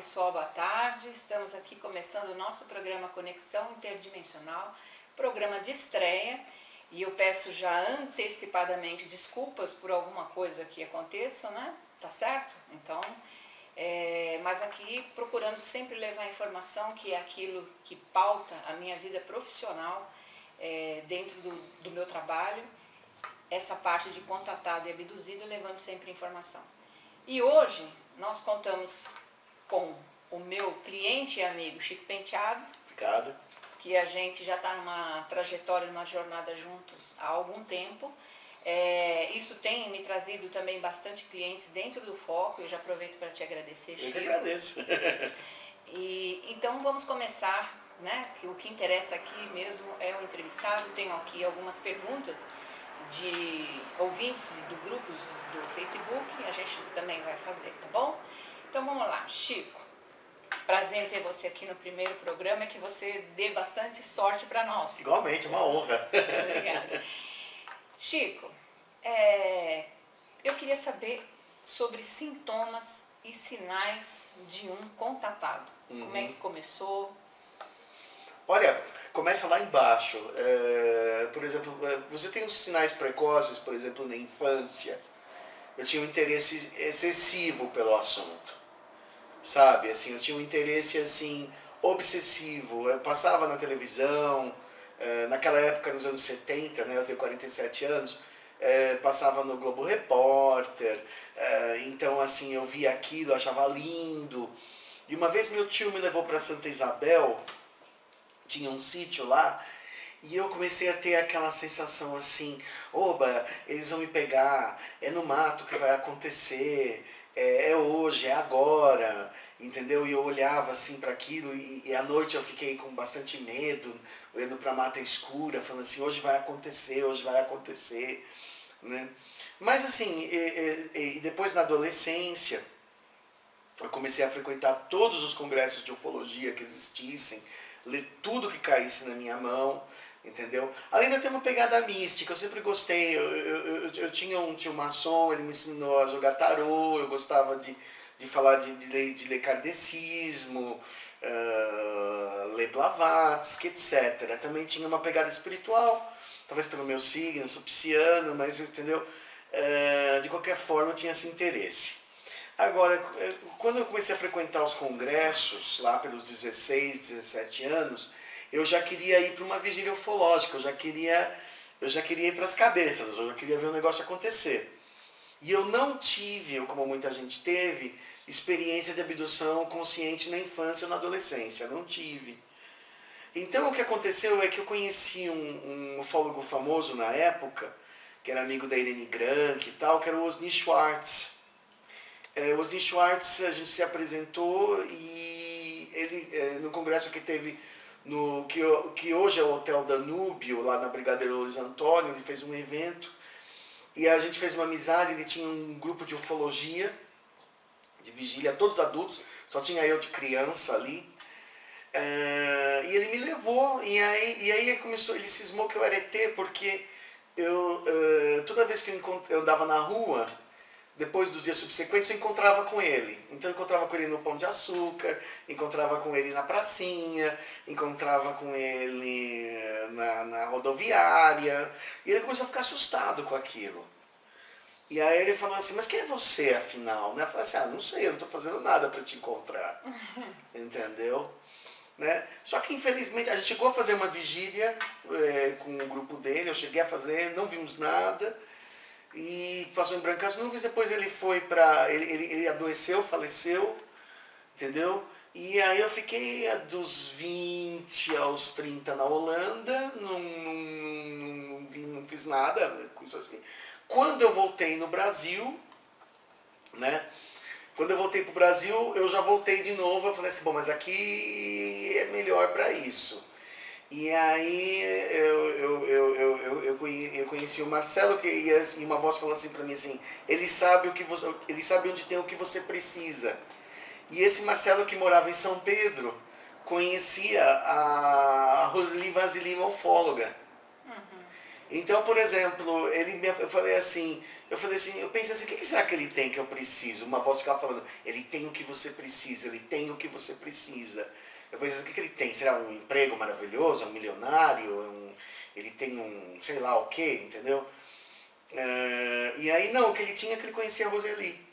pessoal, boa tarde. Estamos aqui começando o nosso programa Conexão Interdimensional, programa de estreia, e eu peço já antecipadamente desculpas por alguma coisa que aconteça, né? Tá certo? Então, mas aqui procurando sempre levar informação, que é aquilo que pauta a minha vida profissional dentro do meu trabalho, essa parte de contatado e abduzido, levando sempre informação. E hoje nós contamos com o meu cliente e amigo Chico Penteado. Obrigado. Que a gente já está numa trajetória, numa jornada juntos há algum tempo. Isso tem me trazido também bastante clientes dentro do foco. Eu já aproveito para te agradecer, Chico. Eu que agradeço. Então vamos começar, né? Que o que interessa aqui mesmo é o entrevistado. Tenho aqui algumas perguntas de ouvintes do grupos do Facebook, a gente também vai fazer, tá bom? Então vamos lá, Chico, prazer em ter você aqui no primeiro programa, que você dê bastante sorte para nós. Igualmente, uma honra. Obrigada. Chico, eu queria saber sobre sintomas e sinais de um contatado. Como é que começou? Olha, começa lá embaixo. Por exemplo, você tem os sinais precoces, por exemplo, na infância. Eu tinha um interesse excessivo pelo assunto, sabe? Assim, eu tinha um interesse assim obsessivo. Eu passava na televisão, naquela época, nos anos 70, né? Eu tenho 47 anos, passava no Globo Repórter. Então, assim, eu via aquilo, achava lindo. E uma vez meu tio me levou para Santa Isabel. Tinha um sítio lá, e eu comecei a ter aquela sensação assim, oba, eles vão me pegar, é no mato que vai acontecer, é hoje, é agora, entendeu? E eu olhava assim para aquilo, e à noite eu fiquei com bastante medo, olhando para a mata escura, falando assim, hoje vai acontecer, né? Mas assim, depois na adolescência, eu comecei a frequentar todos os congressos de ufologia que existissem, ler tudo que caísse na minha mão, entendeu? Além de eu ter uma pegada mística, eu sempre gostei, eu tinha um tio maçom, ele me ensinou a jogar tarô, eu gostava de falar de ler kardecismo, ler Blavatsky, etc. Também tinha uma pegada espiritual, talvez pelo meu signo, eu sou pisciano, mas entendeu? De qualquer forma eu tinha esse interesse. Agora, quando eu comecei a frequentar os congressos, lá pelos 16, 17 anos, eu já queria ir para uma vigília ufológica, eu já queria ir para as cabeças, eu já queria ver o negócio acontecer. E eu não tive, como muita gente teve, experiência de abdução consciente na infância ou na adolescência, não tive. Então o que aconteceu é que eu conheci um ufólogo famoso na época, que era amigo da Irene Grank e tal, que era o Osni Schwartz. O Osni Schwartz, a gente se apresentou e ele, no congresso que teve, que hoje é o Hotel Danúbio, lá na Brigadeiro Luiz Antônio, ele fez um evento e a gente fez uma amizade, ele tinha um grupo de ufologia, de vigília, todos adultos, só tinha eu de criança ali. E ele me levou, e aí ele cismou que eu era ET, porque toda vez que eu andava na rua, depois dos dias subsequentes eu encontrava com ele. Então eu encontrava com ele no Pão de Açúcar, encontrava com ele na pracinha, encontrava com ele na rodoviária. E ele começou a ficar assustado com aquilo. E aí ele falou assim, mas quem é você afinal? Eu falei assim, não sei, eu não estou fazendo nada para te encontrar. Entendeu? Né? Só que infelizmente a gente chegou a fazer uma vigília com o grupo dele, eu cheguei a fazer, não vimos nada. E passou em brancas nuvens, depois ele foi para... Ele adoeceu, faleceu, entendeu? E aí eu fiquei dos 20 aos 30 na Holanda, não fiz nada, coisa assim. Quando eu voltei no Brasil, né? Quando eu voltei pro Brasil, eu já voltei de novo, eu falei assim, bom, mas aqui é melhor para isso. E aí eu conheci o Marcelo, e uma voz falou assim para mim assim, ele sabe onde tem o que você precisa. E esse Marcelo, que morava em São Pedro, conhecia a Roseli Vasili, uma ufóloga. Então, por exemplo, eu falei assim, eu pensei assim, o que será que ele tem que eu preciso? Uma voz ficava falando, ele tem o que você precisa, ele tem o que você precisa. Eu pensei, o que ele tem? Será um emprego maravilhoso, um milionário, ele tem um sei lá o quê, entendeu? E aí não, o que ele tinha é que ele conhecia a Roseli.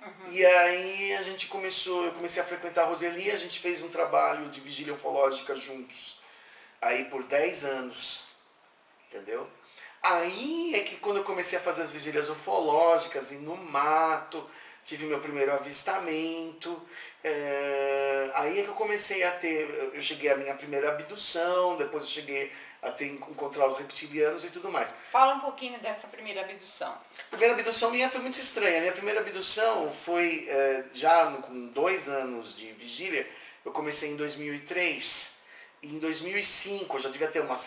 Uhum. E aí eu comecei a frequentar a Roseli, a gente fez um trabalho de vigília ufológica juntos, aí por 10 anos, entendeu? Aí é que quando eu comecei a fazer as vigílias ufológicas, ir no mato, tive meu primeiro avistamento, aí é que eu comecei a ter, eu cheguei à minha primeira abdução, depois eu cheguei a encontrar os reptilianos e tudo mais. Fala um pouquinho dessa primeira abdução. A primeira abdução minha foi muito estranha. A minha primeira abdução foi com 2 anos de vigília. Eu comecei em 2003. E em 2005 eu já devia ter umas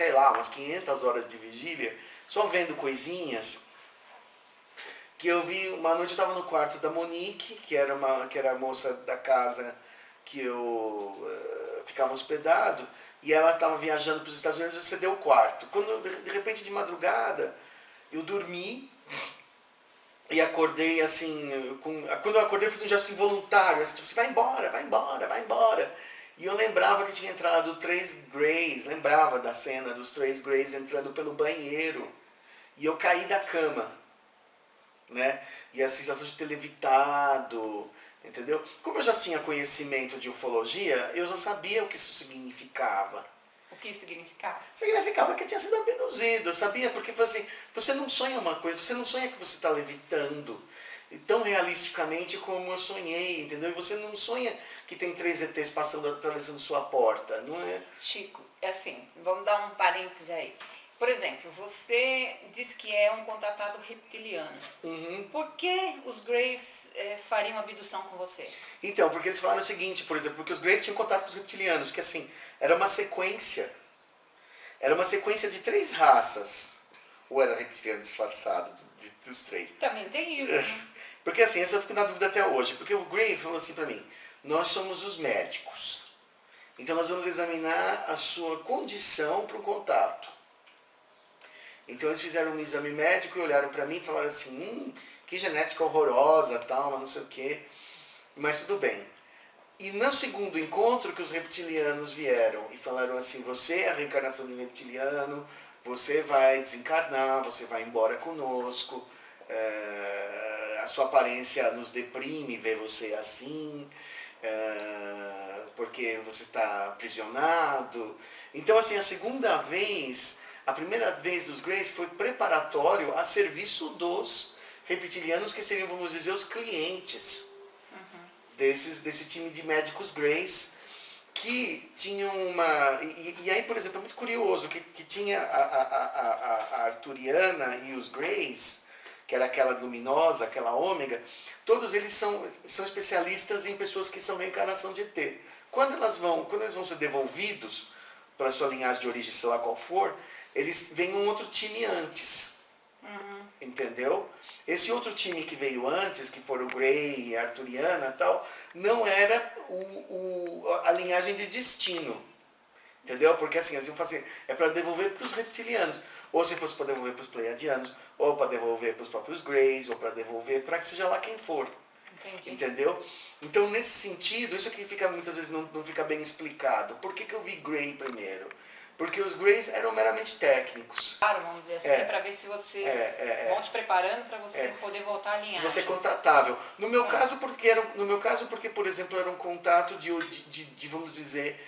500 horas de vigília, só vendo coisinhas. Que eu vi, uma noite eu estava no quarto da Monique, que era a moça da casa que eu ficava hospedado, e ela estava viajando para os Estados Unidos e cedeu o quarto. Quando, de repente, de madrugada, eu dormi e acordei assim, quando eu acordei eu fiz um gesto involuntário, assim, tipo, vai embora, vai embora, vai embora. E eu lembrava que tinha entrado 3 Greys, lembrava da cena dos 3 Greys entrando pelo banheiro. E eu caí da cama, né? E a sensação de ter levitado, entendeu? Como eu já tinha conhecimento de ufologia, eu já sabia o que isso significava. O que significava? Significava que tinha sido abduzido, sabia? Porque assim, você não sonha uma coisa, você não sonha que você está levitando tão realisticamente como eu sonhei, entendeu? E você não sonha que tem 3 ETs passando, atravessando sua porta, não é? Chico, é assim, vamos dar um parênteses aí. Por exemplo, você diz que é um contatado reptiliano. Uhum. Por que os Greys fariam abdução com você? Então, porque eles falaram o seguinte, por exemplo, porque os Greys tinham contato com os reptilianos, que assim, era uma sequência de 3 raças. Ou era reptiliano disfarçado dos 3? Também tem isso, né? Porque assim, eu fico na dúvida até hoje. Porque o Gray falou assim pra mim, nós somos os médicos. Então nós vamos examinar a sua condição para o contato. Então eles fizeram um exame médico e olharam pra mim e falaram assim, que genética horrorosa, tal, mas não sei o quê. Mas tudo bem. E no segundo encontro que os reptilianos vieram e falaram assim, você é a reencarnação de um reptiliano, você vai desencarnar, você vai embora conosco, a sua aparência nos deprime ver você assim, porque você está aprisionado. Então assim, a primeira vez dos Greys foi preparatório a serviço dos reptilianos, que seriam, vamos dizer, os clientes desse time de médicos Greys, que tinham uma... E aí, por exemplo, é muito curioso que tinha a Arturiana e os Greys, que era aquela luminosa, aquela ômega, todos eles são especialistas em pessoas que são reencarnação de ET. Quando eles vão ser devolvidos para a sua linhagem de origem, sei lá qual for, eles vêm um outro time antes. Entendeu? Esse outro time que veio antes, que foram o Grey e a Arturiana e tal, não era a linhagem de destino. Entendeu? Porque assim, eles iam fazer, é para devolver para os reptilianos. Ou se fosse para devolver para os pleiadianos, ou para devolver para os próprios Greys, ou para devolver para que seja lá quem for. Entendi. Entendeu? Então, nesse sentido, isso aqui muitas vezes não fica bem explicado. Por que eu vi Grey primeiro? Porque os Greys eram meramente técnicos. Claro, vamos dizer assim, para ver se você vão te preparando para você poder voltar à linhagem. Se você é contatável. No meu caso, porque, por exemplo, era um contato de vamos dizer,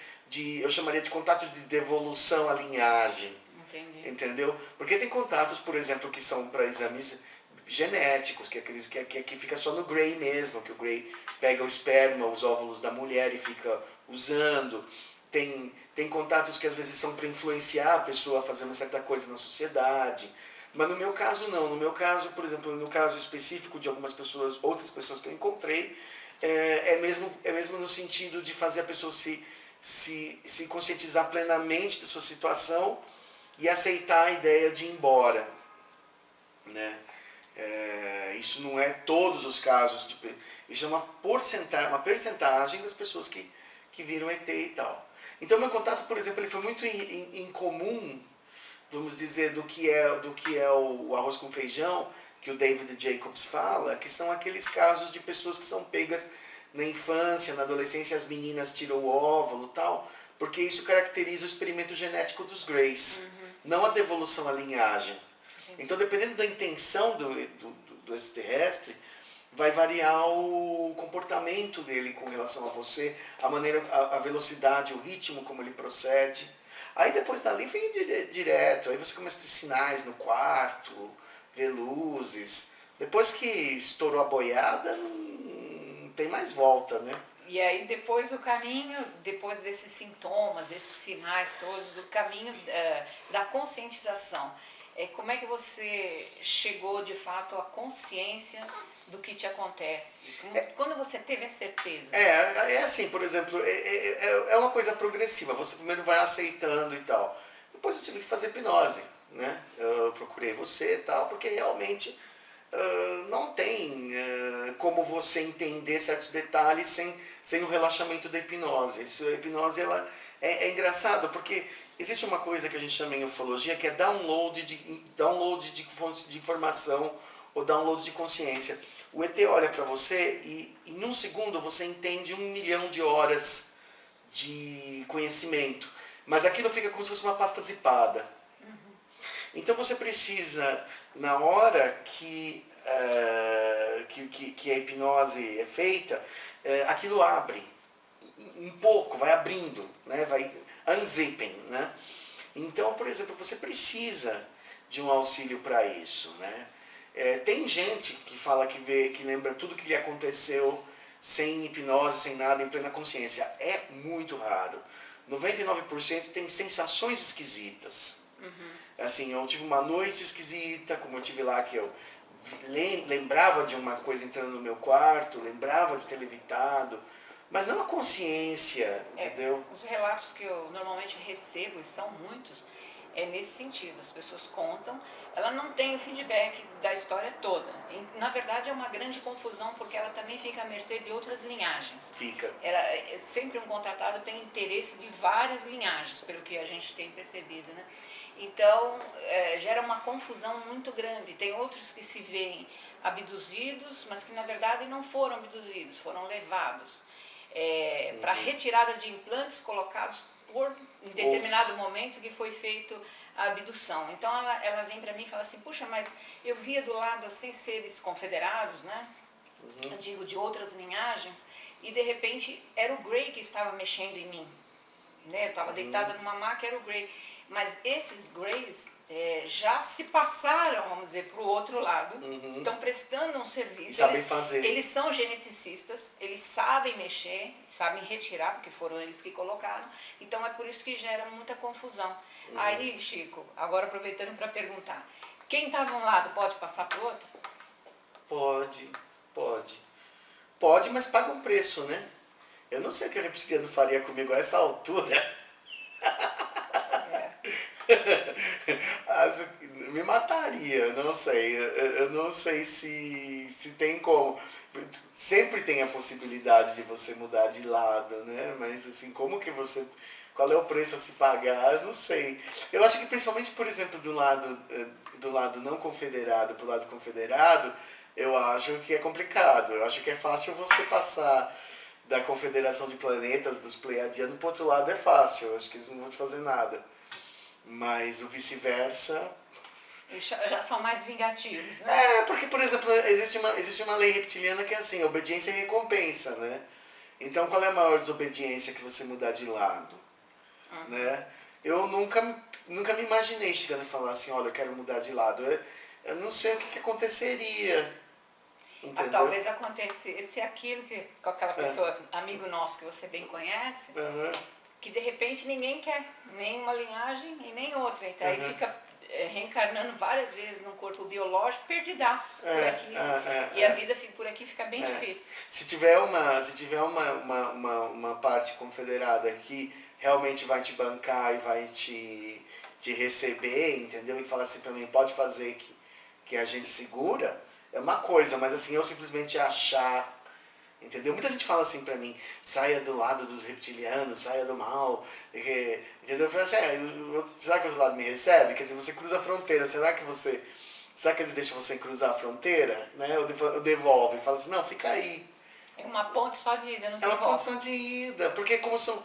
eu chamaria de contato de devolução à linhagem. Entendi. Entendeu? Porque tem contatos, por exemplo, que são para exames genéticos, que fica só no Grey mesmo, que o Grey pega o esperma, os óvulos da mulher e fica usando. Tem contatos que às vezes são para influenciar a pessoa a fazer uma certa coisa na sociedade. Mas no meu caso não. No meu caso, por exemplo, no caso específico de algumas pessoas, outras pessoas que eu encontrei, é mesmo no sentido de fazer a pessoa se conscientizar plenamente da sua situação e aceitar a ideia de ir embora. Né? Isso não é todos os casos. Isso é uma percentagem das pessoas que viram ET e tal. Então, meu contato, por exemplo, ele foi muito incomum, vamos dizer, do que é o arroz com feijão, que o David Jacobs fala, que são aqueles casos de pessoas que são pegas na infância, na adolescência, as meninas tiram o óvulo e tal, porque isso caracteriza o experimento genético dos Greys, não a devolução à linhagem. Então, dependendo da intenção do extraterrestre, vai variar o comportamento dele com relação a você, a maneira, a velocidade, o ritmo como ele procede. Aí depois dali vem direto, aí você começa a ter sinais no quarto, ver luzes. Depois que estourou a boiada, não tem mais volta, né? E aí depois o caminho, depois desses sintomas, esses sinais todos, o caminho da conscientização. Como é que você chegou de fato à consciência do que te acontece? Quando você teve a certeza? É assim, por exemplo, é uma coisa progressiva. Você primeiro vai aceitando e tal. Depois eu tive que fazer hipnose, né? Eu procurei você e tal, porque realmente não tem como você entender certos detalhes sem o relaxamento da hipnose. A hipnose ela é engraçado, porque existe uma coisa que a gente chama em ufologia que é download de fontes de informação ou download de consciência. O ET olha para você e num segundo você entende 1 milhão de horas de conhecimento. Mas aquilo fica como se fosse uma pasta zipada. Então você precisa, na hora que a hipnose é feita, aquilo abre um pouco, vai abrindo, né? Vai unzipping, né? Então, por exemplo, você precisa de um auxílio para isso, né? Tem gente que fala que lembra tudo que lhe aconteceu sem hipnose, sem nada, em plena consciência. É muito raro. 99% tem sensações esquisitas. Assim, eu tive uma noite esquisita, como eu tive lá, que eu lembrava de uma coisa entrando no meu quarto, lembrava de ter levitado, mas não a consciência, entendeu? Os relatos que eu normalmente recebo, e são muitos, é nesse sentido. As pessoas contam, ela não tem o feedback da história toda. E, na verdade, é uma grande confusão, porque ela também fica à mercê de outras linhagens. Fica. Sempre um contratado tem interesse de várias linhagens, pelo que a gente tem percebido, né? Então, gera uma confusão muito grande. Tem outros que se veem abduzidos, mas que na verdade não foram abduzidos, foram levados para retirada de implantes colocados em determinado momento que foi feito a abdução. Então ela vem para mim e fala assim, puxa, mas eu via do lado assim seres confederados, né? Eu digo, de outras linhagens, e de repente era o Grey que estava mexendo em mim, né? Eu estava deitada numa maca, era o Grey. Mas esses Greys já se passaram, vamos dizer, para o outro lado, estão prestando um serviço. Sabem fazer. Eles são geneticistas, eles sabem mexer, sabem retirar, porque foram eles que colocaram. Então é por isso que gera muita confusão. Aí, Chico, agora aproveitando para perguntar, quem está de um lado pode passar para o outro? Pode, mas paga um preço, né? Eu não sei o que o reptiliano faria comigo a essa altura. Me mataria, não sei. Eu não sei se tem como. Sempre tem a possibilidade de você mudar de lado, né? Mas assim, como que você. Qual é o preço a se pagar? Eu não sei. Eu acho que principalmente, por exemplo, do lado não confederado para o lado confederado, eu acho que é complicado. Eu acho que é fácil você passar da confederação de planetas, dos Pleiadianos, para o outro lado é fácil. Eu acho que eles não vão te fazer nada. Mas o vice-versa... Eles já são mais vingativos, né? Porque, por exemplo, existe uma lei reptiliana que é assim, obediência e recompensa, né? Então, qual é a maior desobediência que você mudar de lado? Né? Eu nunca me imaginei chegando e falar assim, olha, eu quero mudar de lado. Eu não sei o que aconteceria. Entendeu? Talvez acontecesse aquilo que com aquela pessoa, amigo nosso que você bem conhece, que de repente ninguém quer, nem uma linhagem e nem outra. Então aí fica reencarnando várias vezes num corpo biológico, perdidaço por aqui. E a vida por aqui fica bem difícil. Se tiver uma parte confederada que realmente vai te bancar e vai te receber, entendeu? E falar assim pra mim, pode fazer que a gente segura, é uma coisa, mas assim, eu simplesmente achar, Entendeu? Muita gente fala assim pra mim, saia do lado dos reptilianos, saia do mal. Entendeu? Eu falo assim, será que o outro lado me recebe? Quer dizer, você cruza a fronteira, será que eles deixam você cruzar a fronteira? Né? Ou devolve, fala assim, não, fica aí. É uma ponte só de ida, não É tem uma volta. condição de ida, porque como são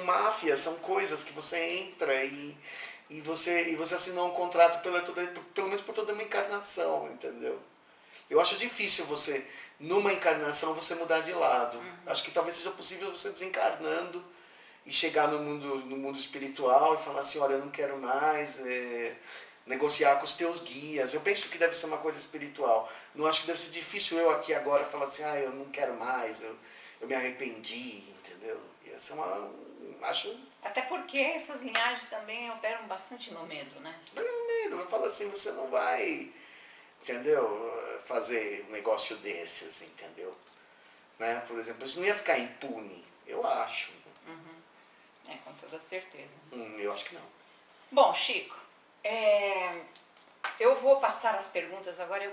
máfias, são coisas que você entra e você assinou um contrato pelo menos por toda uma encarnação, entendeu? Eu acho difícil você, numa encarnação, você mudar de lado. Acho que talvez seja possível você desencarnando e chegar no mundo espiritual e falar assim, olha, eu não quero mais negociar com os teus guias. Eu penso que deve ser uma coisa espiritual. Não acho que deve ser difícil eu aqui agora falar assim, eu não quero mais, eu me arrependi, entendeu? E essa é acho... Até porque essas linhagens também operam bastante no medo, né? No medo, eu falo assim, você não vai, entendeu? Fazer um negócio desses, entendeu? Né? Por exemplo, isso não ia ficar impune, eu acho. Com toda certeza. Eu acho que não. Bom, Chico, eu vou passar as perguntas agora. Eu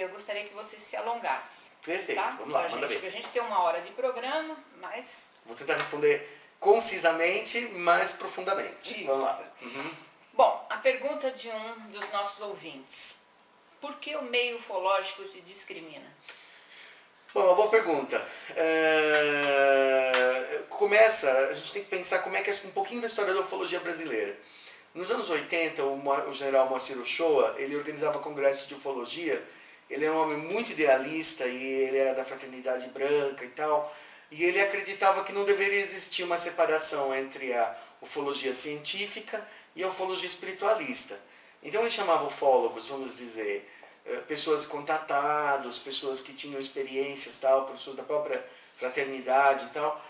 gostaria que você se alongasse. Perfeito, tá? vamos lá, manda ver. Porque a gente tem 1 hora de programa, mas... Vou tentar responder concisamente, mas profundamente. Isso. Vamos lá. Bom, a pergunta de um dos nossos ouvintes. Por que o meio ufológico te discrimina? Bom, uma boa pergunta. A gente tem que pensar como é que é um pouquinho da história da ufologia brasileira. Nos anos 80, o general Moacir Uchoa, ele organizava congressos de ufologia. Ele era um homem muito idealista e ele era da fraternidade branca e tal. E ele acreditava que não deveria existir uma separação entre a ufologia científica e a ufologia espiritualista. Então ele chamava ufólogos, vamos dizer, pessoas contatadas, pessoas que tinham experiências, tal, pessoas da própria fraternidade e tal,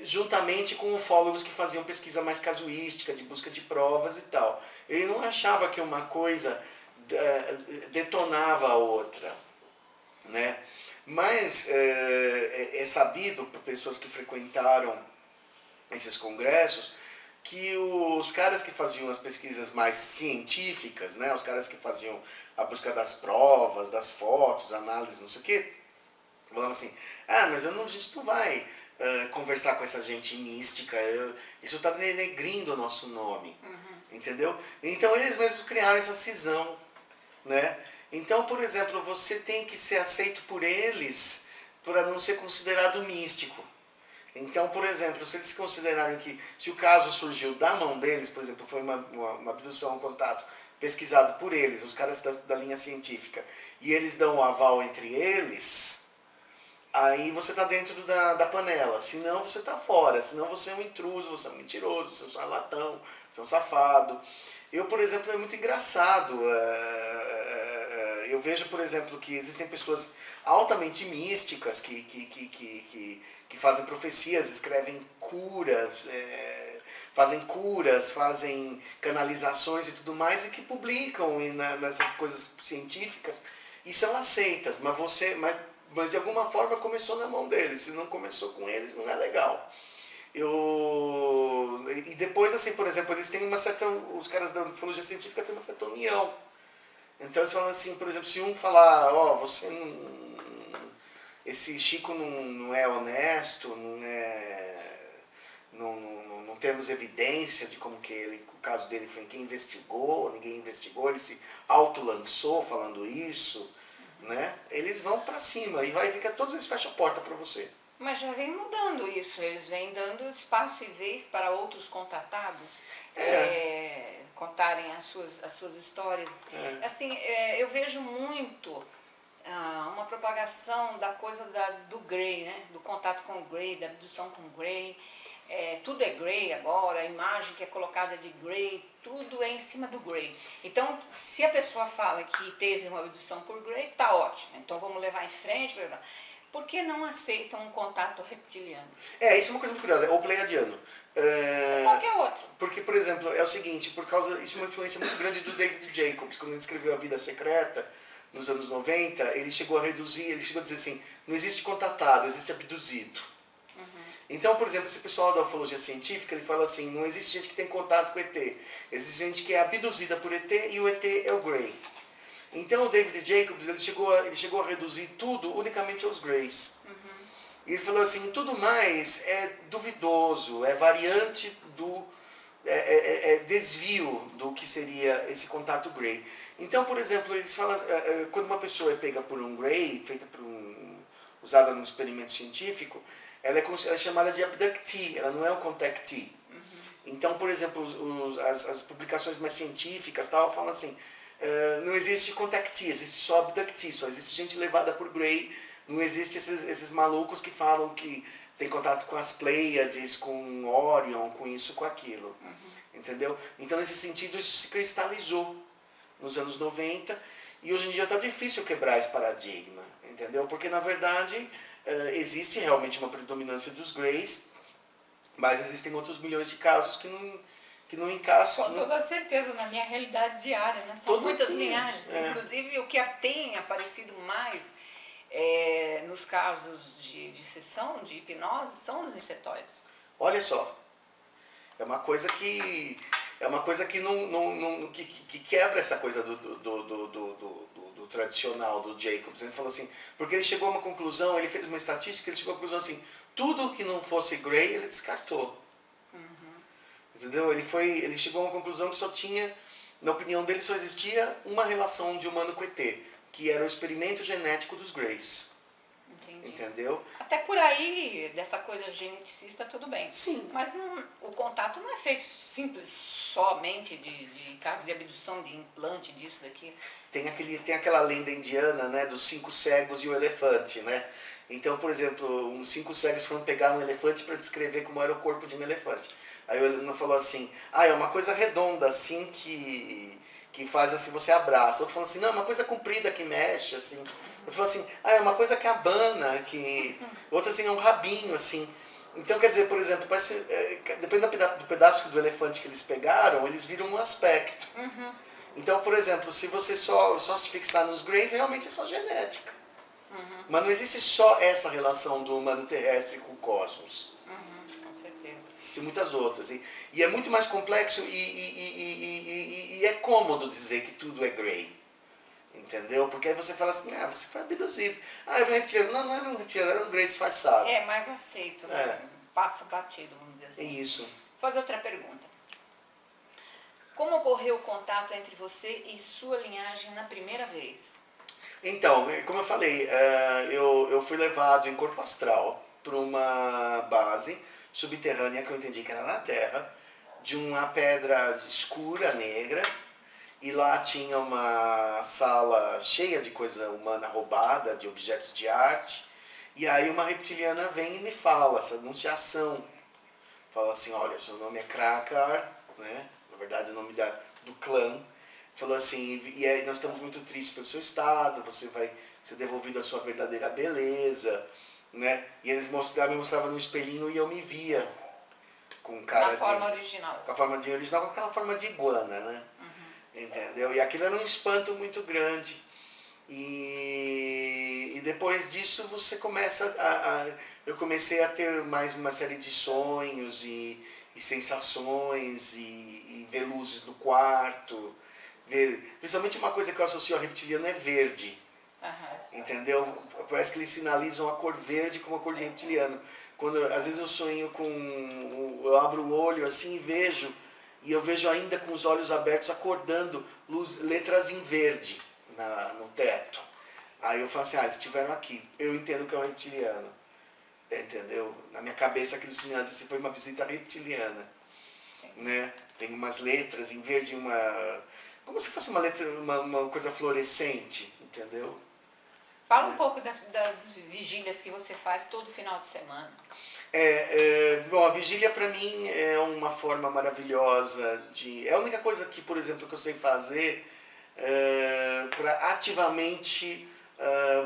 juntamente com ufólogos que faziam pesquisa mais casuística, de busca de provas e tal. Ele não achava que uma coisa detonava a outra, né? Mas é sabido por pessoas que frequentaram esses congressos que os caras que faziam as pesquisas mais científicas, né, os caras que faziam a busca das provas, das fotos, análise, não sei o quê, falavam assim, mas a gente não vai conversar com essa gente mística, isso está denegrindo o nosso nome, entendeu? Então eles mesmos criaram essa cisão, né? Então, por exemplo, você tem que ser aceito por eles para não ser considerado místico. Então, por exemplo, se eles consideraram que, se o caso surgiu da mão deles, por exemplo, foi uma abdução, um contato pesquisado por eles, os caras da linha científica, e eles dão um aval entre eles, aí você está dentro da panela. Senão você está fora, senão você é um intruso, você é um mentiroso, você é um charlatão, você é um safado. Eu, por exemplo, é muito engraçado. Eu vejo, por exemplo, que existem pessoas altamente místicas que fazem profecias, escrevem curas, fazem canalizações e tudo mais, e que publicam nessas coisas científicas e são aceitas, mas de alguma forma começou na mão deles. Se não começou com eles, não é legal. E depois, assim, por exemplo, eles têm os caras da ufologia científica têm uma certa união. Então eles falam assim, por exemplo, se um falar, você não... Esse Chico não é honesto, não temos evidência de como que o caso dele foi quem investigou, ninguém investigou, ele se autolançou falando isso, né? Eles vão pra cima e todos eles fecham a porta pra você. Mas já vem mudando isso, eles vêm dando espaço e vez para outros contatados contarem as suas histórias. Assim, eu vejo muito uma propagação da coisa do Grey, né? Do contato com o Grey, da abdução com o Grey. Tudo é Grey agora, a imagem que é colocada de Grey, tudo é em cima do Grey. Então, se a pessoa fala que teve uma abdução por Grey, tá ótimo. Então vamos levar em frente, por que não aceitam um contato reptiliano? Isso é uma coisa muito curiosa, ou pleiadiano. Qualquer outro. Porque, por exemplo, é o seguinte, isso é uma influência muito grande do David Jacobs, quando ele escreveu A Vida Secreta, nos anos 90, ele chegou a dizer assim, não existe contatado, existe abduzido. Então, por exemplo, esse pessoal da ufologia científica, ele fala assim, não existe gente que tem contato com ET, existe gente que é abduzida por ET e o ET é o Grey. Então o David Jacobs ele chegou a reduzir tudo unicamente aos Greys. E ele falou assim, tudo mais é duvidoso, é variante é desvio do que seria esse contato Grey. Então, por exemplo, eles falam, quando uma pessoa é pega por um Grey, usada num experimento científico, ela é chamada de abductee, ela não é um contactee. Então, por exemplo, as publicações mais científicas falam assim, não existe contactee, existe só abductee, só existe gente levada por Grey, não existe esses malucos que falam que tem contato com as Pleiades, com Orion, com isso, com aquilo. Entendeu? Então, nesse sentido, isso se cristalizou nos anos 90 e hoje em dia está difícil quebrar esse paradigma, entendeu? Porque, na verdade, existe realmente uma predominância dos Greys, mas existem outros milhões de casos que não encaixam. Com toda certeza, na minha realidade diária, né? São muitas linhagens. Inclusive, o que tem aparecido mais nos casos de sessão, de hipnose, são os insetóides. Olha só, é uma coisa que que quebra essa coisa do tradicional, do Jacobs. Ele falou assim, porque ele chegou a uma conclusão, ele fez uma estatística, ele chegou a uma conclusão assim, tudo que não fosse Grey, ele descartou. Entendeu? Ele chegou a uma conclusão que só tinha, na opinião dele, só existia uma relação de humano com ET, que era o experimento genético dos Greys. Entendi. Entendeu? Até por aí, dessa coisa geneticista, tudo bem. Sim. Mas o contato não é feito simples somente de casos de abdução, de implante, disso, daquilo. Tem aquela lenda indiana, né, dos 5 cegos e o elefante, né? Então, por exemplo, uns 5 cegos foram pegar um elefante para descrever como era o corpo de um elefante. Aí o elefante falou assim, é uma coisa redonda, assim, que faz assim, você abraça. Outro falou assim, não, é uma coisa comprida que mexe, assim. Outro falou assim, é uma coisa que abana, que... Outro assim, é um rabinho, assim. Então, quer dizer, por exemplo, dependendo do pedaço do elefante que eles pegaram, eles viram um aspecto. Então, por exemplo, se você só se fixar nos Greys, realmente é só genética. Mas não existe só essa relação do humano terrestre com o cosmos. Com certeza. Existem muitas outras. E é muito mais complexo e é cômodo dizer que tudo é Grey. Entendeu? Porque aí você fala assim, você foi abduzido. Eu vi um reptiliano. Não era um reptiliano, era um Grey disfarçado. É mais aceito, né? Passa batido, vamos dizer assim. É isso. Vou fazer outra pergunta. Como ocorreu o contato entre você e sua linhagem na primeira vez? Então, como eu falei, eu fui levado em corpo astral para uma base subterrânea que eu entendi que era na Terra, de uma pedra escura, negra, e lá tinha uma sala cheia de coisa humana roubada, de objetos de arte, e aí uma reptiliana vem e me fala essa anunciação. Fala assim, olha, seu nome é Krakar, né? Na verdade o nome do clã. Falou assim, e aí nós estamos muito tristes pelo seu estado, você vai ser devolvido à sua verdadeira beleza, né? E eles me mostravam no espelhinho e eu me via com cara na forma original. Com a forma de original, com aquela forma de iguana, né? Entendeu? E aquilo era um espanto muito grande. E depois disso você começa eu comecei a ter mais uma série de sonhos e sensações e ver luzes no quarto. Principalmente uma coisa que eu associo ao reptiliano é verde. Entendeu? Parece que eles sinalizam a cor verde como a cor de reptiliano. Às vezes eu sonho eu abro o olho assim e vejo, e eu vejo ainda com os olhos abertos acordando letras em verde no teto. Aí eu falo assim, eles estiveram aqui. Eu entendo que é um reptiliano. Entendeu? Na minha cabeça aquilo sinaliza se foi uma visita reptiliana. Né? Tem umas letras em verde, como se fosse uma letra, uma coisa fluorescente, entendeu? Fala um pouco das vigílias que você faz todo final de semana. Bom, a vigília para mim é uma forma maravilhosa é a única coisa que, por exemplo, que eu sei fazer para ativamente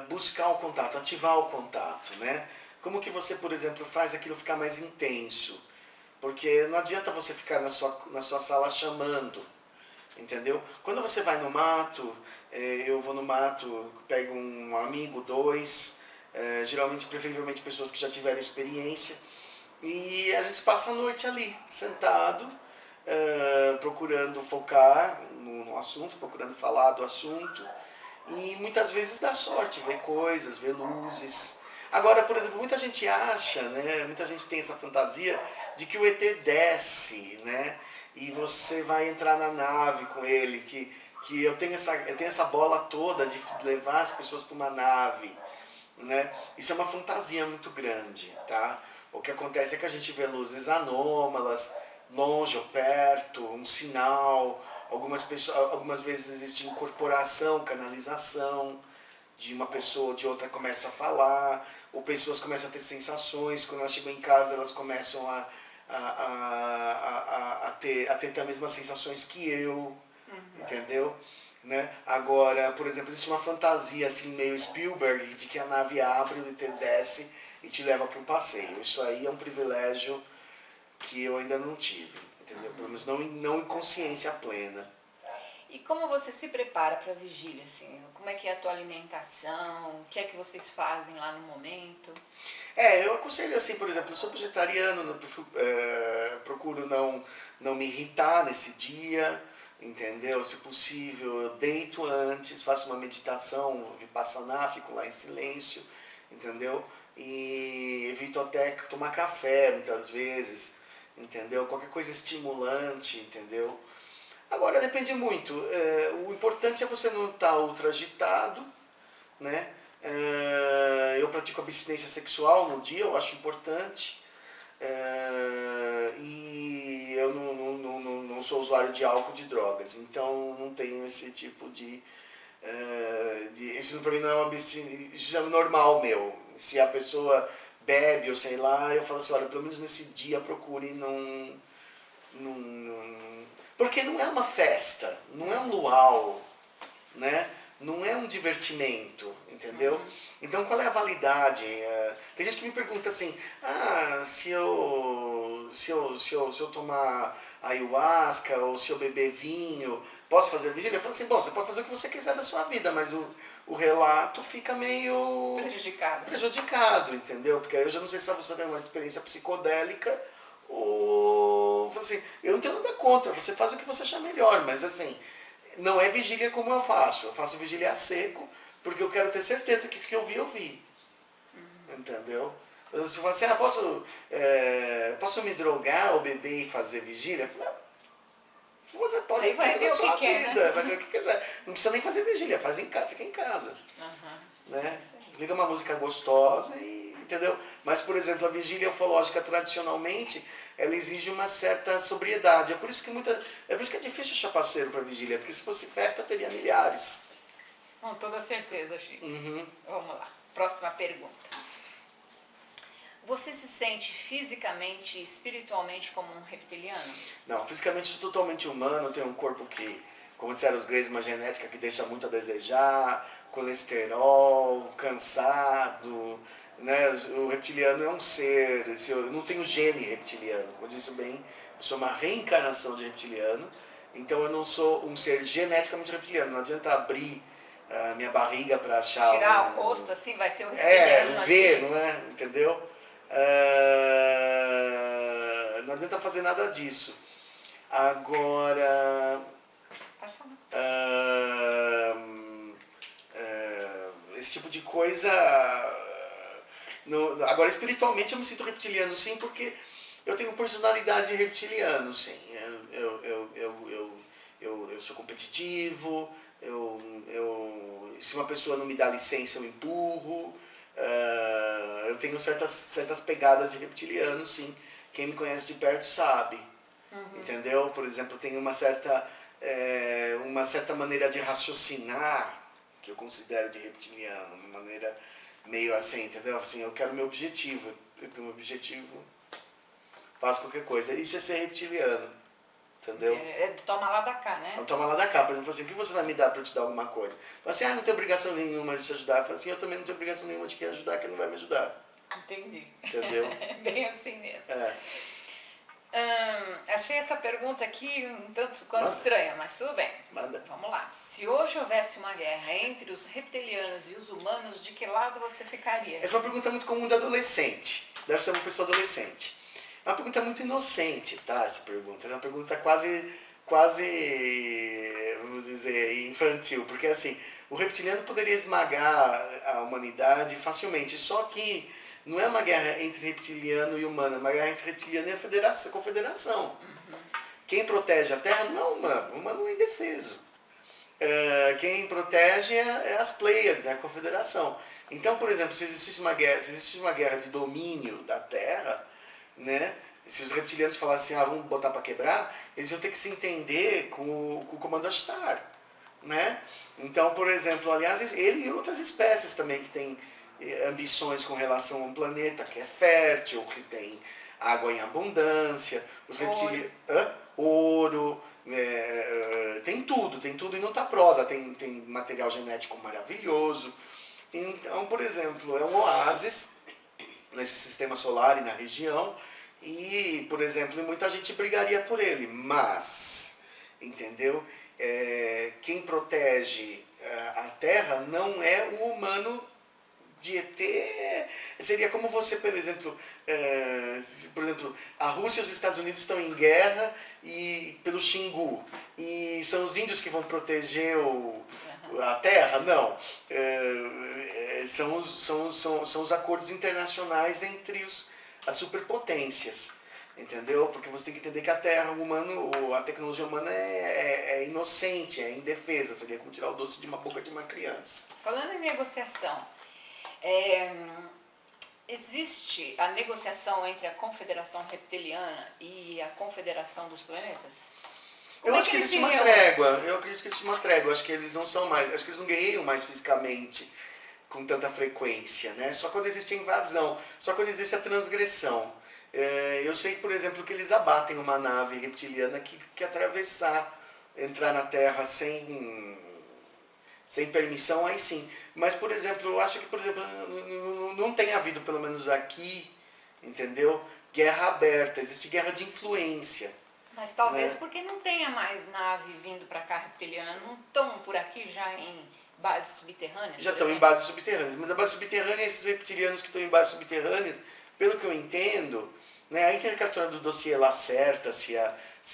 buscar o contato, ativar o contato, né? Como que você, por exemplo, faz aquilo ficar mais intenso? Porque não adianta você ficar na sua sala chamando, entendeu? Quando você vai no mato, eu vou no mato, pego um amigo, 2, geralmente, preferivelmente, pessoas que já tiveram experiência, e a gente passa a noite ali, sentado, procurando focar no assunto, procurando falar do assunto, e muitas vezes dá sorte, vê coisas, vê luzes. Agora, por exemplo, muita gente acha, né, muita gente tem essa fantasia de que o ET desce, né, e você vai entrar na nave com ele, que eu tenho essa bola toda de levar as pessoas para uma nave, né? Isso é uma fantasia muito grande, tá? O que acontece é que a gente vê luzes anômalas, longe ou perto, um sinal, algumas vezes existe incorporação, canalização, de uma pessoa ou de outra começa a falar, ou pessoas começam a ter sensações, quando elas chegam em casa elas começam a ter as mesmas sensações que eu, entendeu? Né? Agora, por exemplo, existe uma fantasia assim meio Spielberg de que a nave abre, o ET desce e te leva para um passeio. Isso aí é um privilégio que eu ainda não tive, entendeu? Pelo menos não em consciência plena. E como você se prepara para a vigília, assim? Como é que é a tua alimentação? O que é que vocês fazem lá no momento? Eu aconselho assim, por exemplo, eu sou vegetariano, procuro não me irritar nesse dia, entendeu? Se possível, eu deito antes, faço uma meditação, vipassana, fico lá em silêncio, entendeu? E evito até tomar café muitas vezes, entendeu? Qualquer coisa estimulante, entendeu? Agora depende muito. O importante é você não estar ultra agitado, né? Eu pratico abstinência sexual no dia, eu acho importante. E eu não sou usuário de álcool, de drogas, então não tenho esse tipo de isso para mim não é uma abstinência, isso é normal meu. Se a pessoa bebe ou sei lá, eu falo assim, olha, pelo menos nesse dia procure porque não é uma festa, não é um luau, né? Não é um divertimento, entendeu? Então qual é a validade? Tem gente que me pergunta assim, se eu tomar ayahuasca ou se eu beber vinho, posso fazer vigília? Eu falo assim, bom, você pode fazer o que você quiser da sua vida, mas o relato fica meio prejudicado, entendeu? Porque aí eu já não sei se você tem uma experiência psicodélica ou assim, eu não tenho nada contra, você faz o que você achar melhor, mas assim, não é vigília como eu faço vigília a seco, porque eu quero ter certeza que o que eu vi, entendeu? Você fala assim, posso me drogar ou beber e fazer vigília? Eu falo, você pode aí vai ter ver na o sua que quer, vida, né? vai ver o que quiser. Não precisa nem fazer vigília, fica em casa. Né? Liga uma música gostosa e, entendeu? Mas, por exemplo, a vigília ufológica tradicionalmente, ela exige uma certa sobriedade. É por isso que é difícil achar parceiro para vigília, porque se fosse festa teria milhares. Com toda certeza, Chico. Vamos lá. Próxima pergunta. Você se sente fisicamente e espiritualmente como um reptiliano? Não, fisicamente sou totalmente humano, tenho um corpo que, como disseram os gregos, uma genética que deixa muito a desejar, colesterol, cansado, né? O reptiliano é um ser, eu não tenho gene reptiliano, como eu disse bem, eu sou uma reencarnação de reptiliano, então eu não sou um ser geneticamente reptiliano, não adianta abrir a minha barriga para achar tirar o rosto assim, vai ter o reptiliano o V, não é? Entendeu? Não adianta fazer nada disso. Agora, esse tipo de coisa. Agora, espiritualmente, eu me sinto reptiliano, sim, porque eu tenho personalidade de reptiliano, sim. Eu sou competitivo, se uma pessoa não me dá licença, eu empurro. Eu tenho certas pegadas de reptiliano, sim. Quem me conhece de perto sabe. Entendeu? Por exemplo, eu tenho uma certa maneira de raciocinar que eu considero de reptiliano, uma maneira meio assim, entendeu? Assim, eu quero meu objetivo, eu tenho um objetivo, faço qualquer coisa. Isso é ser reptiliano, entendeu? Toma lá da cá, né? Então toma lá da cá, por exemplo, assim, o que você vai me dar para eu te dar alguma coisa? Fala assim, não tenho obrigação nenhuma de te ajudar. Eu falo assim, eu também não tenho obrigação nenhuma de quem ajudar, quem não vai me ajudar. Entendi. Entendeu? Bem assim mesmo. Achei essa pergunta aqui um tanto quanto estranha, mas tudo bem. Manda. Vamos lá. Se hoje houvesse uma guerra entre os reptilianos e os humanos, de que lado você ficaria? Essa é uma pergunta muito comum de adolescente. Deve ser uma pessoa adolescente. É uma pergunta muito inocente, tá? Essa pergunta. É uma pergunta quase vamos dizer, infantil, porque assim, o reptiliano poderia esmagar a humanidade facilmente, só que não é uma guerra entre reptiliano e humano, é uma guerra entre reptiliano e a confederação. Quem protege a Terra não é o humano é indefeso. Quem protege é as Pleiades, é a confederação. Então, por exemplo, se existisse uma guerra de domínio da Terra, né, se os reptilianos falassem, vamos botar para quebrar, eles iam ter que se entender com o comando Ashtar, né? Então, por exemplo, aliás, ele e outras espécies também que têm ambições com relação a um planeta que é fértil, que tem água em abundância, os reptilianos... Ouro, tem tudo, e não está prosa, tem material genético maravilhoso. Então, por exemplo, é um oásis nesse sistema solar e na região, e, por exemplo, muita gente brigaria por ele, mas, entendeu? Quem protege a Terra não é o humano de ET. Seria como você, por exemplo, a Rússia e os Estados Unidos estão em guerra pelo Xingu, e são os índios que vão proteger a Terra? Não. São os acordos internacionais entre as superpotências, entendeu? Porque você tem que entender que a Terra a tecnologia humana é inocente, é indefesa, seria como tirar o doce de uma boca de uma criança. Falando em negociação, existe a negociação entre a Confederação Reptiliana e a Confederação dos Planetas? Eu acho que existe uma trégua. Eu acredito que existe uma trégua. Acho que eles não são mais. Acho que eles não guerreiam mais fisicamente com tanta frequência, né? Só quando existe a invasão, só quando existe a transgressão. Eu sei, por exemplo, que eles abatem uma nave reptiliana que atravessar, entrar na Terra sem permissão, aí sim. Mas, por exemplo, eu acho que, por exemplo, não tem havido, pelo menos aqui, entendeu? Guerra aberta, existe guerra de influência. Mas talvez, né? Porque não tenha mais nave vindo para cá reptiliana, não estão por aqui já em bases subterrâneas? Já estão em bases subterrâneas, mas a base subterrânea, esses reptilianos que estão em bases subterrâneas, pelo que eu entendo, né, aí tem a questão do dossiê Lacerta, se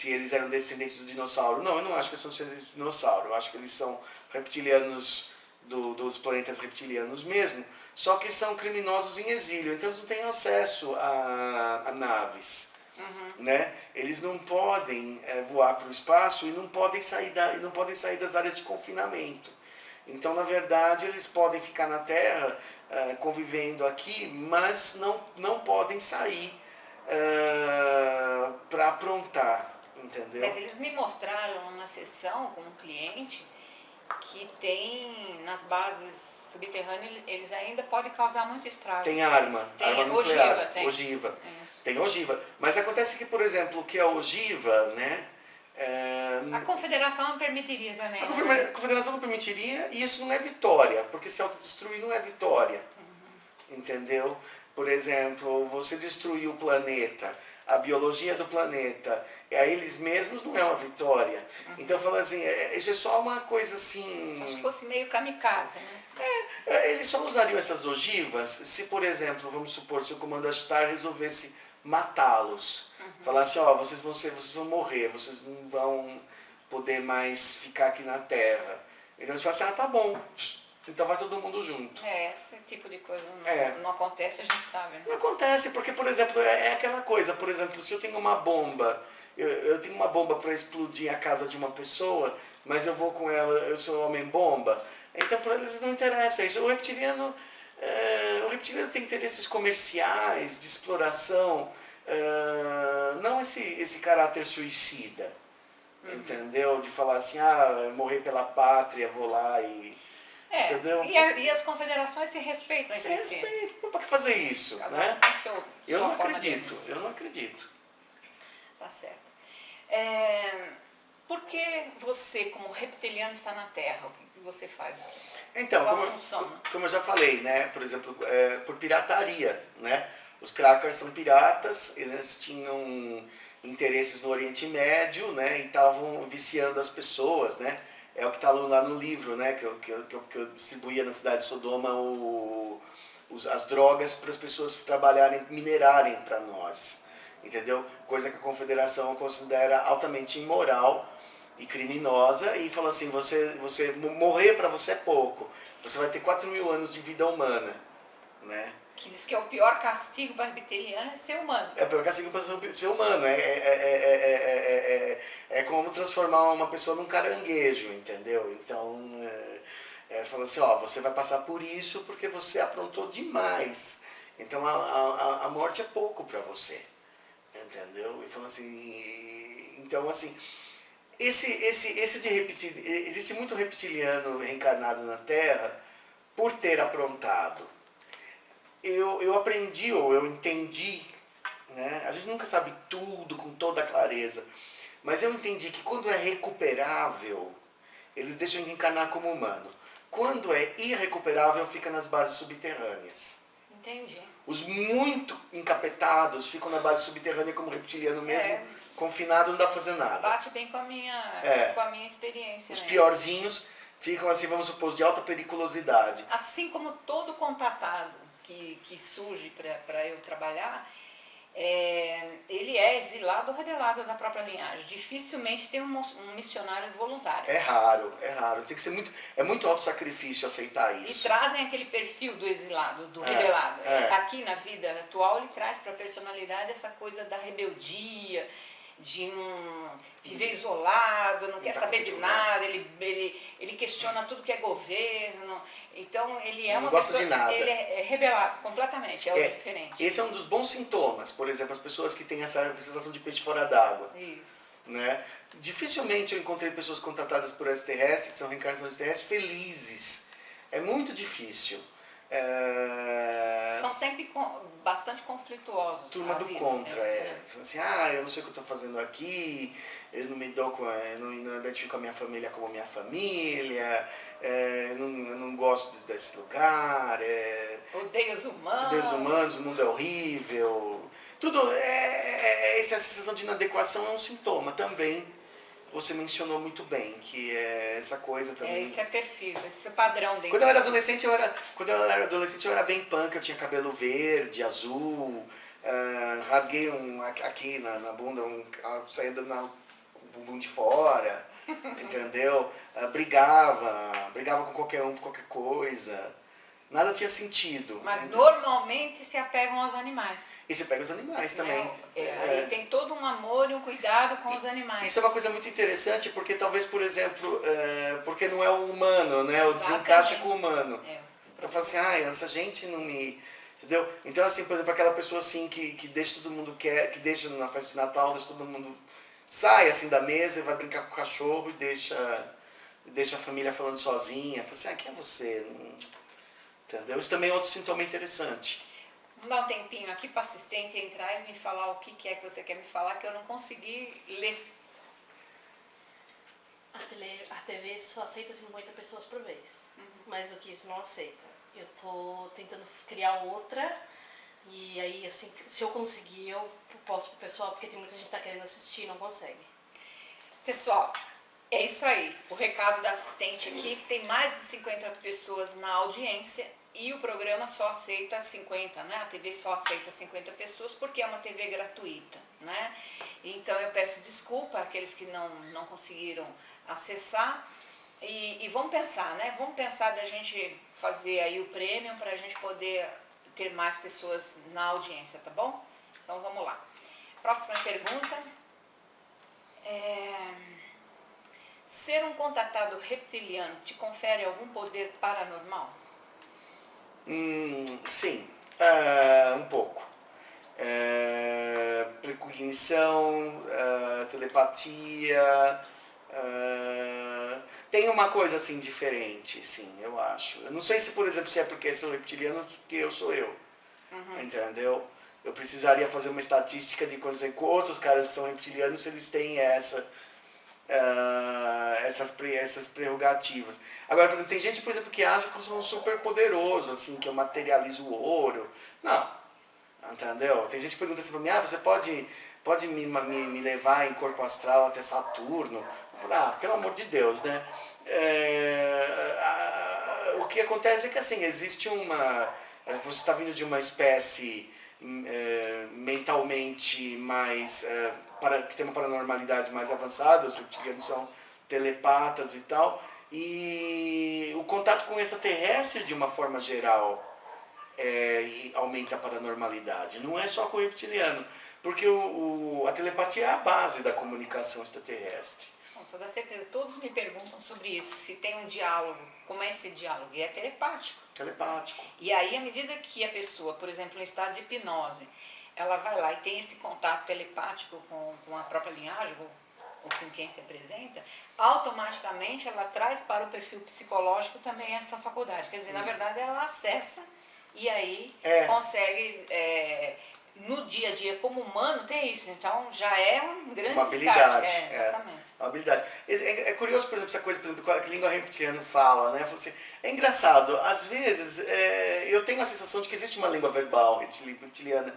eles eram descendentes do dinossauro. Não, eu não acho que eles são descendentes do dinossauro, eu acho que eles são reptilianos dos planetas reptilianos mesmo, só que são criminosos em exílio, então eles não têm acesso a naves. Né? Eles não podem voar para o espaço e não podem sair das áreas de confinamento. Então, na verdade, eles podem ficar na Terra convivendo aqui, mas não podem sair para aprontar, entendeu? Mas eles me mostraram numa sessão com um cliente que tem nas bases subterrâneas, eles ainda podem causar muito estrago. Tem arma nuclear, ogiva. Tem ogiva. Mas acontece que, por exemplo, o que é ogiva, né? A Confederação não permitiria também. A Confederação não permitiria, e isso não é vitória, porque se autodestruir não é vitória. Entendeu? Por exemplo, você destruir o planeta, a biologia do planeta, a eles mesmos não é uma vitória. Então, falando assim, isso é só uma coisa assim... Só se fosse meio kamikaze, né? Eles só usariam essas ogivas se, por exemplo, vamos supor, se o comando Ashtar resolvesse matá-los. Falasse, vocês vão morrer, vocês não vão poder mais ficar aqui na Terra. Então eles falam assim, tá bom, então vai todo mundo junto. Esse tipo de coisa não acontece, a gente sabe. Né? Não acontece, porque, por exemplo, é aquela coisa, por exemplo, se eu tenho uma bomba, eu tenho uma bomba para explodir a casa de uma pessoa, mas eu vou com ela, eu sou homem-bomba, então para eles não interessa isso. O reptiliano tem interesses comerciais, de exploração, não esse caráter suicida, entendeu? De falar assim, morrer pela pátria, vou lá e... entendeu? E as confederações se respeitam entre si. Se respeitam, para que fazer isso, né? Eu não acredito. Tá certo. Por que você, como reptiliano, está na Terra? O que você faz aqui? Então, como eu já falei, né? Por exemplo, por pirataria, né? Os crackers são piratas, eles tinham interesses no Oriente Médio, né? E estavam viciando as pessoas, né? É o que está lá no livro, né? Que eu distribuía na cidade de Sodoma as drogas para as pessoas trabalharem, minerarem para nós, entendeu? Coisa que a Confederação considera altamente imoral, e criminosa e falou assim, você morrer para você é pouco, você vai ter 4.000 anos de vida humana, né? Que diz que é o pior castigo para reptiliano é ser humano. É o pior castigo para ser humano, é como transformar uma pessoa num caranguejo, entendeu? Então, falou assim, ó, você vai passar por isso porque você aprontou demais, então a morte é pouco para você, entendeu? E falou assim, então assim, existe muito reptiliano reencarnado na Terra por ter aprontado. Eu aprendi ou eu entendi, né? A gente nunca sabe tudo com toda clareza, mas eu entendi que quando é recuperável, eles deixam de reencarnar como humano. Quando é irrecuperável, fica nas bases subterrâneas. Entendi. Os muito encapetados ficam na base subterrânea como reptiliano mesmo, confinado, não dá pra fazer nada. Bate bem com a minha experiência. Os né? piorzinhos ficam assim, vamos supor, de alta periculosidade. Assim como todo contatado que surge para eu trabalhar, ele é exilado ou rebelado da própria linhagem. Dificilmente tem um missionário voluntário. É raro. Tem que ser muito alto sacrifício aceitar E isso. trazem aquele perfil do exilado, do rebelado. Aqui na vida atual ele traz para a personalidade essa coisa da rebeldia, de viver isolado, não quer saber de nada, ele questiona tudo que é governo. Então ele é não gosta de nada. Ele é rebelado completamente, é o diferente. Esse é um dos bons sintomas, por exemplo, as pessoas que têm essa sensação de peixe fora d'água. Isso. Né? Dificilmente eu encontrei pessoas contratadas por extraterrestres, que são reencarnações extraterrestres, felizes. É muito difícil. São sempre bastante conflituosos. Turma do vida, contra, assim, eu não sei o que eu estou fazendo aqui, eu não me dou eu não identifico a minha família como minha família, eu não gosto desse lugar, odeio os humanos. Odeio os humanos, o mundo é horrível. Tudo, essa sensação de inadequação é um sintoma também. Você mencionou muito bem, que é essa coisa também. Isso é perfil, esse é o padrão dentro. Quando eu era adolescente, eu era bem punk, eu tinha cabelo verde, azul, rasguei aqui na bunda, saindo com o bumbum de fora, entendeu? Brigava com qualquer um por qualquer coisa. Nada tinha sentido. Mas normalmente se apegam aos animais. E você pega os animais também. Aí tem todo um amor e um cuidado com os animais. Isso é uma coisa muito interessante, porque talvez, por exemplo, porque não é o humano, né? O Exatamente. desencaixe com o humano. Então fala assim, essa gente não me... Entendeu? Então, assim, por exemplo, aquela pessoa assim que deixa todo mundo que deixa na festa de Natal, deixa todo mundo... Sai assim da mesa e vai brincar com o cachorro e deixa a família falando sozinha. Fala assim, quem é você? Entendeu? Isso também é outro sintoma interessante. Vamos dar um tempinho aqui para o assistente entrar e me falar o que é que você quer me falar, que eu não consegui ler. A TV só aceita 50 pessoas por vez. Mais do que isso não aceita. Eu tô tentando criar outra e aí, assim, se eu conseguir, eu posto pro pessoal, porque tem muita gente que tá querendo assistir e não consegue. Pessoal, é isso aí. O recado da assistente aqui, que tem mais de 50 pessoas na audiência e o programa só aceita 50, né? A TV só aceita 50 pessoas porque é uma TV gratuita, né? Então eu peço desculpa àqueles que não conseguiram acessar e vamos pensar, né? Vamos pensar da gente fazer aí o prêmio para a gente poder ter mais pessoas na audiência, tá bom? Então vamos lá. Próxima pergunta. Ser um contatado reptiliano te confere algum poder paranormal? Sim, um pouco. Precognição, telepatia, tem uma coisa assim diferente, sim, eu acho. Eu não sei se, por exemplo, se é porque são reptilianos, porque eu sou eu, entendeu? Eu precisaria fazer uma estatística de com outros caras que são reptilianos, se eles têm essas prerrogativas. Agora, por exemplo, tem gente, por exemplo, que acha que eu sou um super poderoso, assim, que eu materializo o ouro. Não, entendeu? Tem gente que pergunta assim pra mim, você pode me levar em corpo astral até Saturno? Eu falo, pelo amor de Deus, né? O que acontece é que, assim, existe você está vindo de uma espécie mentalmente mais... que tem uma paranormalidade mais avançada, os reptilianos telepatas e tal. E o contato com o extraterrestre, de uma forma geral, e aumenta a paranormalidade. Não é só com o reptiliano, porque a telepatia é a base da comunicação extraterrestre. Com toda certeza. Todos me perguntam sobre isso, se tem um diálogo. Como é esse diálogo? E é telepático. Telepático. E aí, à medida que a pessoa, por exemplo, em estado de hipnose, ela vai lá e tem esse contato telepático com a própria linhagem, ou com quem se apresenta, automaticamente ela traz para o perfil psicológico também essa faculdade. Quer dizer, na verdade, ela acessa e aí consegue, no dia a dia como humano, tem isso. Então, já é um grande uma habilidade. exatamente. Uma habilidade. É curioso, por exemplo, essa coisa, por exemplo, que a língua reptiliana fala, né? Assim, é engraçado, às vezes eu tenho a sensação de que existe uma língua verbal reptiliana,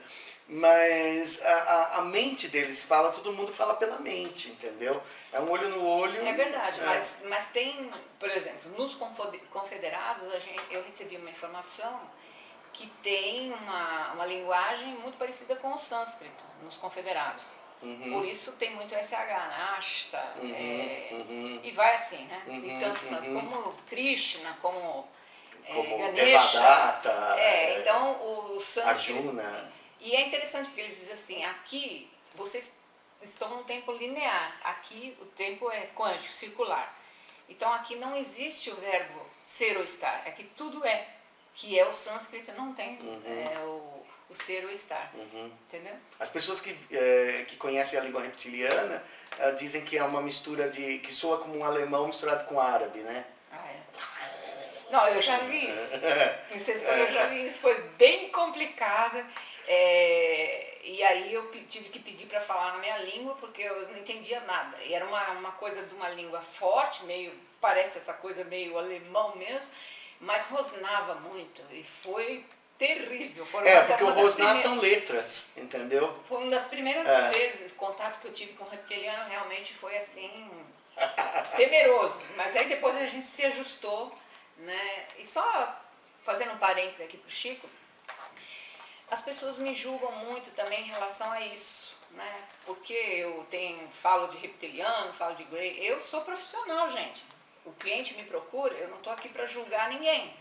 mas a mente deles fala, todo mundo fala pela mente, entendeu? É um olho no olho. É verdade, mas tem, por exemplo, nos confederados, eu recebi uma informação que tem uma linguagem muito parecida com o sânscrito nos confederados. Por isso tem muito SH, né? Ashta, e vai assim, né? E tantos, como Krishna, como Ganesha. Devadatta, então o sânscrito. Arjuna. E é interessante porque eles dizem assim, aqui vocês estão num tempo linear, aqui o tempo é quântico, circular. Então aqui não existe o verbo ser ou estar, aqui tudo é. Que é o sânscrito, não tem o ser ou estar, entendeu? As pessoas que conhecem a língua reptiliana dizem que é uma mistura que soa como um alemão misturado com árabe, né? Não, eu já vi isso. Em sessão eu já vi isso, foi bem complicada. E aí eu tive que pedir para falar na minha língua, porque eu não entendia nada. E era uma coisa de uma língua forte, parece essa coisa meio alemão mesmo, mas rosnava muito e foi terrível. Porque o rosnar são letras, entendeu? Foi uma das primeiras vezes, contato que eu tive com o reptiliano, realmente foi assim, temeroso. Mas aí depois a gente se ajustou, né? E só fazendo um parênteses aqui pro Chico, as pessoas me julgam muito também em relação a isso, né? Porque eu falo de reptiliano, falo de Grey, eu sou profissional, gente. O cliente me procura, eu não estou aqui para julgar ninguém.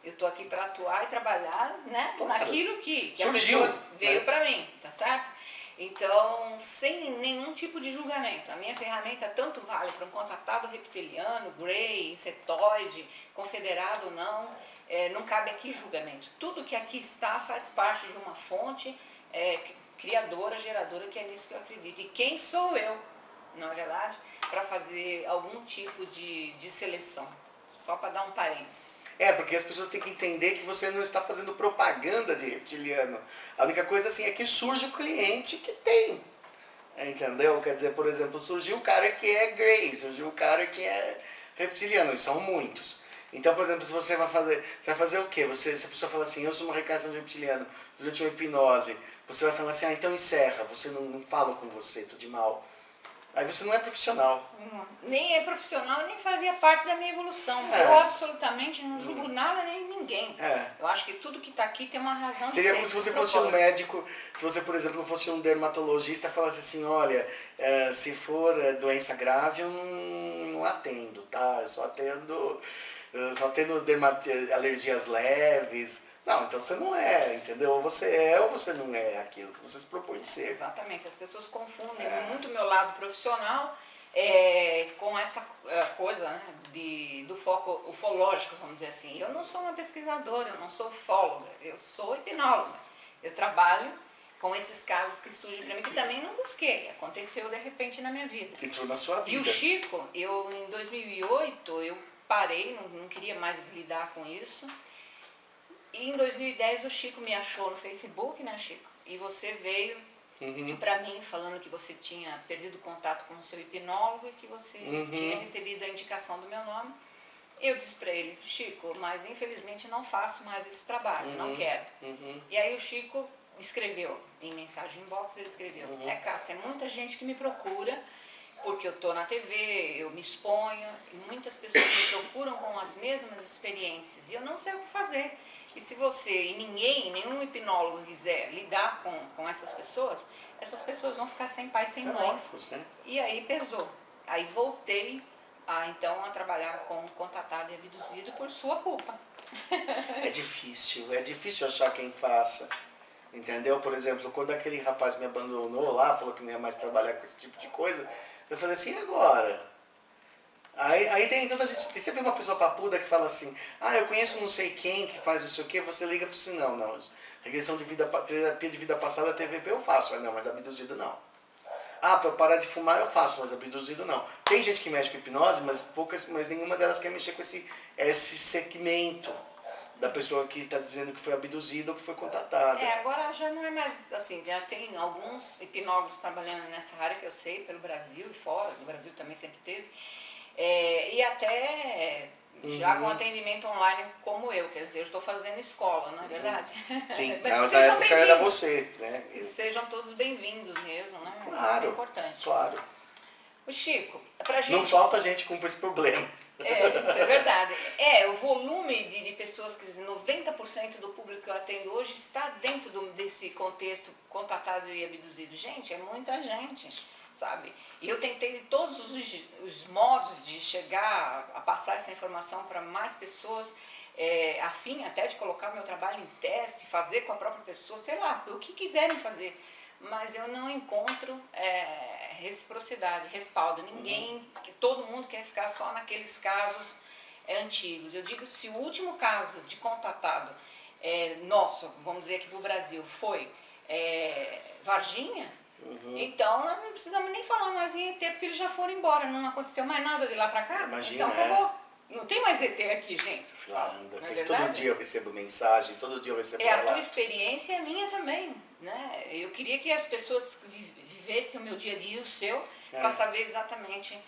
Eu estou aqui para atuar e trabalhar, né, naquilo que a pessoa veio para mim, tá certo? Então, sem nenhum tipo de julgamento. A minha ferramenta tanto vale para um contatado reptiliano, Grey, insetoide, confederado ou não, não cabe aqui julgamento. Tudo que aqui está faz parte de uma fonte criadora, geradora, que é nisso que eu acredito. E quem sou eu, não é verdade? Para fazer algum tipo de seleção, só para dar um parênteses. Porque as pessoas têm que entender que você não está fazendo propaganda de reptiliano. A única coisa assim é que surge o cliente que tem, entendeu? Quer dizer, por exemplo, surgiu o cara que é Grey, surgiu o cara que é reptiliano, e são muitos. Então, por exemplo, se você vai fazer o quê? Se a pessoa fala assim, eu sou uma reencarnação de reptiliano, durante uma hipnose, você vai falar assim, então encerra, você não fala com você, tô de mal. Aí você não é profissional. Nem é profissional, nem fazia parte da minha evolução. Eu absolutamente não julgo nada nem ninguém. Eu acho que tudo que está aqui tem uma razão. Seria como se você fosse um médico, se você, por exemplo, fosse um dermatologista, falasse assim, olha, se for doença grave, eu não atendo, tá? Eu só atendo alergias leves. Não, então você não é, entendeu? Ou você é ou você não é aquilo que você se propõe ser. Exatamente, as pessoas confundem muito o meu lado profissional com essa coisa, né, do foco ufológico, vamos dizer assim. Eu não sou uma pesquisadora, eu não sou ufóloga, eu sou hipnóloga. Eu trabalho com esses casos que surgem para mim, que também não busquei, aconteceu de repente na minha vida. Entrou na sua vida. E o Chico, em 2008, eu parei, não queria mais lidar com isso. E em 2010 o Chico me achou no Facebook, né, Chico? E você veio para mim falando que você tinha perdido contato com o seu hipnólogo e que você tinha recebido a indicação do meu nome. Eu disse para ele, Chico, mas infelizmente não faço mais esse trabalho, não quero. E aí o Chico escreveu, em mensagem inbox, ele escreveu, Cássia, é muita gente que me procura, porque eu estou na TV, eu me exponho, e muitas pessoas me procuram com as mesmas experiências, e eu não sei o que fazer. E se você e nenhum hipnólogo quiser lidar com essas pessoas vão ficar sem pai, sem mãe. Órfãos, né? E aí pesou. Aí voltei então a trabalhar com contatado e abduzido por sua culpa. É difícil achar quem faça. Entendeu? Por exemplo, quando aquele rapaz me abandonou lá, falou que não ia mais trabalhar com esse tipo de coisa, eu falei assim, e agora? Aí tem tem sempre uma pessoa papuda que fala assim, eu conheço não sei quem que faz não sei o que, você liga para assim, não, regressão de vida, terapia de vida passada, TVP eu faço, não, mas abduzido não. Para parar de fumar eu faço, mas abduzido não. Tem gente que mexe com hipnose, mas nenhuma delas quer mexer com esse segmento da pessoa que está dizendo que foi abduzida ou que foi contatada. Agora já não é mais assim, já tem alguns hipnólogos trabalhando nessa área que eu sei, pelo Brasil e fora, no Brasil também sempre teve, e até já com atendimento online como eu, quer dizer, eu estou fazendo escola, não é verdade? Sim, mas na época era você, né? E sejam todos bem-vindos mesmo, né? Claro, isso é importante. Claro. O Chico, pra gente... Não falta gente com esse problema. Isso é verdade. O volume de pessoas, quer dizer, 90% do público que eu atendo hoje está dentro desse contexto contatado e abduzido. Gente, é muita gente, sabe? E eu tentei de todos os modos de chegar a passar essa informação para mais pessoas, a fim até de colocar meu trabalho em teste, fazer com a própria pessoa, sei lá, o que quiserem fazer. Mas eu não encontro reciprocidade, respaldo. Ninguém, todo mundo quer ficar só naqueles casos antigos. Eu digo, se o último caso de contatado nosso, vamos dizer aqui no Brasil, foi Varginha, então nós não precisamos nem falar mais em ET, porque eles já foram embora, não aconteceu mais nada de lá pra cá. Imagina, então acabou. Não tem mais ET aqui, gente. Todo dia eu recebo mensagem, todo dia eu recebo relato. A tua experiência é a minha também, né? Eu queria que as pessoas vivessem o meu dia a dia e o seu, para saber exatamente.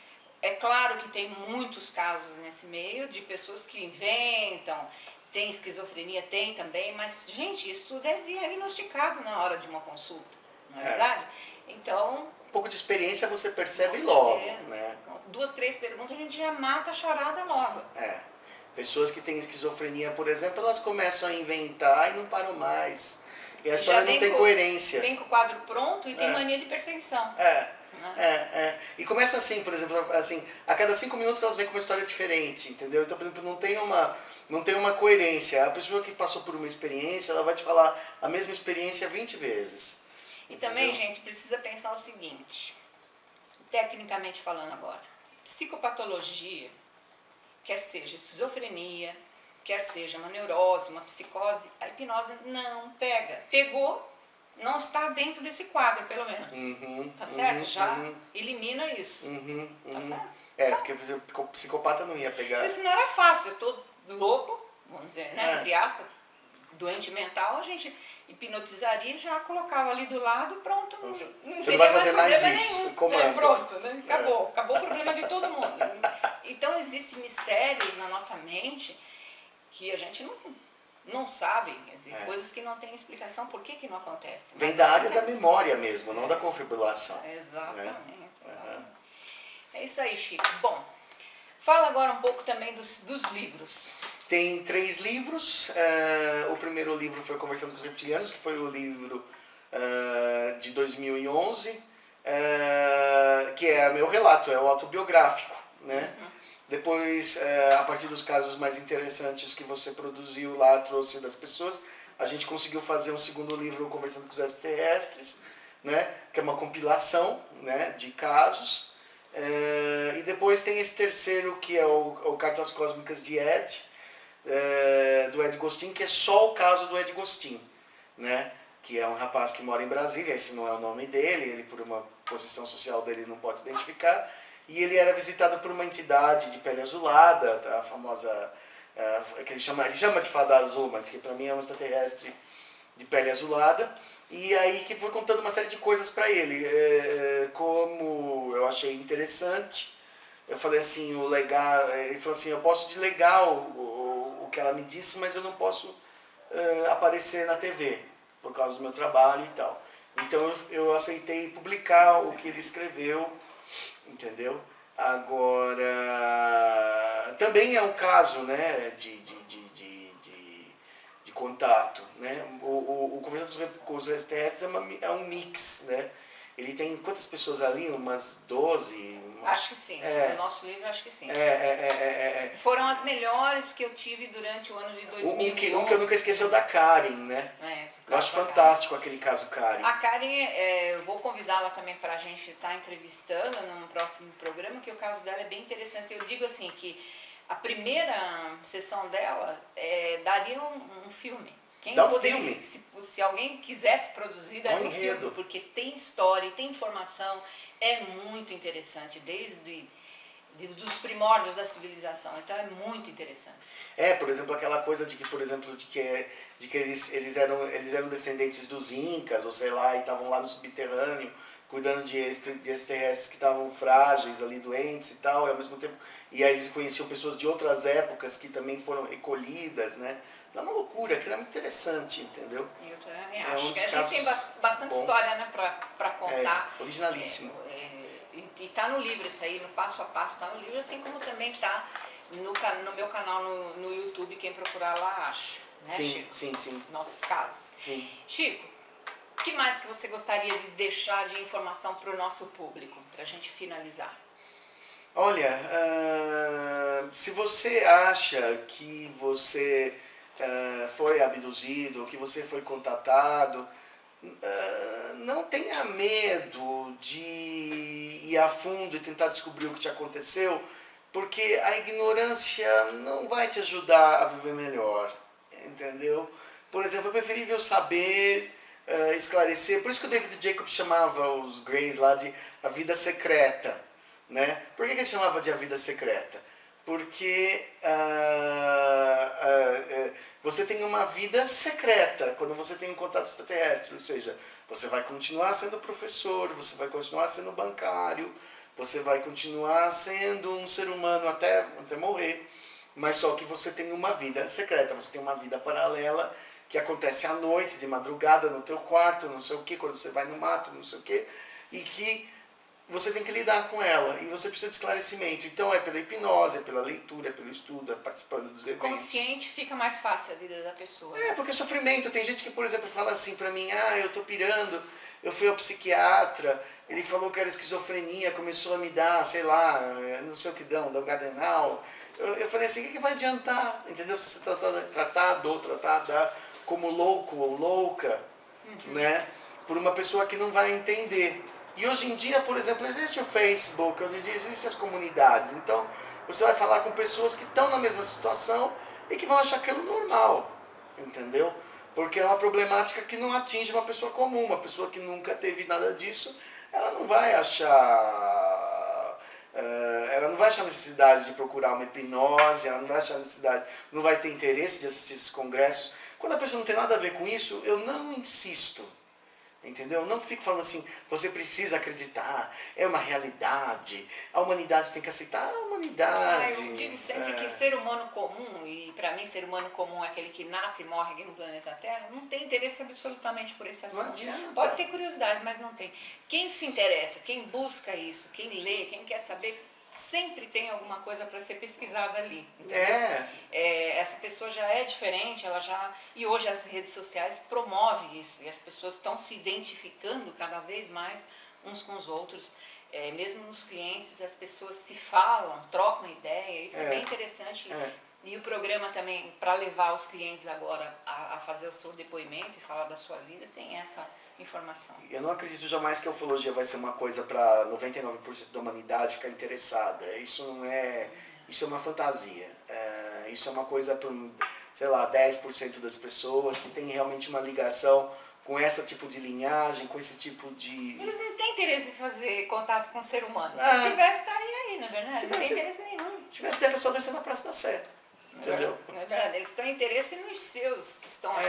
É claro que tem muitos casos nesse meio de pessoas que inventam, tem esquizofrenia, tem também, mas, gente, isso tudo é diagnosticado na hora de uma consulta, não é verdade? Então... Um pouco de experiência você percebe logo, né? 2, 3 perguntas a gente já mata a charada logo. Pessoas que têm esquizofrenia, por exemplo, elas começam a inventar e não param mais. E a história não tem coerência. Vem com o quadro pronto e tem mania de perseguição. E começa assim, por exemplo, assim, a cada 5 minutos elas vêm com uma história diferente, entendeu? Então, por exemplo, não tem uma coerência. A pessoa que passou por uma experiência, ela vai te falar a mesma experiência 20 vezes. E também, gente, precisa pensar o seguinte, tecnicamente falando agora, psicopatologia, quer seja esquizofrenia, quer seja uma neurose, uma psicose, a hipnose não pega. Pegou, não está dentro desse quadro, pelo menos. Tá certo? Já elimina isso. Tá certo? Porque o psicopata não ia pegar. Porque senão era fácil, eu tô louco, vamos dizer, né? Entre aspas, doente mental, a gente hipnotizaria e já colocava ali do lado, pronto. Você não vai fazer mais isso. Pronto, né? Acabou o problema de todo mundo. Então existem mistérios na nossa mente que a gente não sabe, quer dizer, coisas que não têm explicação, por que não acontece. Vem da área da memória mesmo, não da confabulação. Exatamente. É isso aí, Chico. Bom, fala agora um pouco também dos livros. Tem 3 livros. O primeiro livro foi Conversando com os Reptilianos, que foi o livro de 2011, que é meu relato, é o autobiográfico, né? Depois, a partir dos casos mais interessantes que você produziu lá, trouxe das pessoas, a gente conseguiu fazer um segundo livro, Conversando com os Extraterrestres, né? Que é uma compilação, né, de casos. E depois tem esse terceiro, que é o Cartas Cósmicas de Ed, do Ed Gostin, que é só o caso do Ed Gostin, né? Que é um rapaz que mora em Brasília, esse não é o nome dele, ele por uma posição social dele não pode se identificar, e ele era visitado por uma entidade de pele azulada, a famosa, que ele chama de fada azul, mas que para mim é um extraterrestre de pele azulada, e aí que foi contando uma série de coisas para ele, como eu achei interessante. Eu falei assim, ele falou assim, eu posso delegar o que ela me disse, mas eu não posso aparecer na TV, por causa do meu trabalho e tal. Então eu aceitei publicar o que ele escreveu, entendeu? Agora, também é um caso, né, de contato, né? O Conversando com os Extraterrestres é um mix, né? Ele tem quantas pessoas ali? Umas 12? Acho que sim. É. No nosso livro, acho que sim. É. Foram as melhores que eu tive durante o ano de 2011. Um que eu nunca esqueci é o da Karen, né? Eu acho fantástico aquele caso Karen. A Karen, eu vou convidá-la também para a gente estar entrevistando num próximo programa, que o caso dela é bem interessante. Eu digo assim, que a primeira sessão dela daria um filme. Filme? Se alguém quisesse produzir, daria um enredo. filme, porque tem história, tem informação, é muito interessante, dos primórdios da civilização, então é muito interessante. Por exemplo, aquela coisa de que, por exemplo, de que eles eram descendentes dos Incas, ou sei lá, e estavam lá no subterrâneo, cuidando de extraterrestres que estavam frágeis ali, doentes e tal, e ao mesmo tempo, e aí eles conheciam pessoas de outras épocas que também foram recolhidas, né? É uma loucura, aquilo é muito interessante, entendeu? Eu também acho que a gente casos tem bastante história, né, pra contar. Originalíssimo. E está no livro isso aí, no passo a passo está no livro, assim como também está no meu canal no YouTube, quem procurar lá acha, né, Chico? Sim. Nossos casos. Sim. Chico, o que mais que você gostaria de deixar de informação para o nosso público, para a gente finalizar? Olha, se você acha que você foi abduzido, que você foi contatado, não tenha medo de ir a fundo e tentar descobrir o que te aconteceu, porque a ignorância não vai te ajudar a viver melhor, entendeu? Por exemplo, é preferível saber, esclarecer, por isso que o David Jacobs chamava os Greys lá de a vida secreta, né? Por que ele chamava de a vida secreta? Porque você tem uma vida secreta quando você tem um contato extraterrestre, ou seja, você vai continuar sendo professor, você vai continuar sendo bancário, você vai continuar sendo um ser humano até morrer, mas só que você tem uma vida secreta, você tem uma vida paralela que acontece à noite, de madrugada, no teu quarto, não sei o que, quando você vai no mato, não sei o que, e que você tem que lidar com ela, e você precisa de esclarecimento. Então é pela hipnose, é pela leitura, é pelo estudo, é participando dos eventos. Consciente fica mais fácil a vida da pessoa. Porque sofrimento. Tem gente que, por exemplo, fala assim pra mim, eu tô pirando, eu fui ao psiquiatra, ele falou que era esquizofrenia, começou a me dar, sei lá, não sei o que dão Gardenal. Eu falei assim, o que vai adiantar? Entendeu? Se você tratada como louco ou louca, né? Por uma pessoa que não vai entender. E hoje em dia, por exemplo, existe o Facebook, onde existem as comunidades. Então, você vai falar com pessoas que estão na mesma situação e que vão achar aquilo normal, entendeu? Porque é uma problemática que não atinge uma pessoa comum, uma pessoa que nunca teve nada disso, ela não vai achar necessidade de procurar uma hipnose, ela não vai achar necessidade, não vai ter interesse de assistir esses congressos. Quando a pessoa não tem nada a ver com isso, eu não insisto. Entendeu? Não fico falando assim, você precisa acreditar, é uma realidade, a humanidade tem que aceitar a humanidade. Eu digo sempre que ser humano comum, e para mim ser humano comum é aquele que nasce e morre aqui no planeta Terra, não tem interesse absolutamente por esse assunto. Não adianta. Pode ter curiosidade, mas não tem. Quem se interessa, quem busca isso, quem lê, quem quer saber, sempre tem alguma coisa para ser pesquisada ali. Essa pessoa já é diferente, e hoje as redes sociais promovem isso, e as pessoas estão se identificando cada vez mais uns com os outros. Mesmo nos clientes, as pessoas se falam, trocam ideia, isso é bem interessante. E o programa também, para levar os clientes agora a fazer o seu depoimento e falar da sua vida, tem essa informação. Eu não acredito jamais que a ufologia vai ser uma coisa para 99% da humanidade ficar interessada. Isso não é... Isso é uma fantasia. Isso é uma coisa para, sei lá, 10% das pessoas que tem realmente uma ligação com esse tipo de linhagem, com esse tipo de... Eles não têm interesse em fazer contato com o ser humano. Se tivesse, estaria aí, na verdade. Não tem interesse nenhum. Tivesse a pessoa descendo na Praça da Sé. Entendeu? Não é verdade. Eles têm interesse nos seus que estão aqui,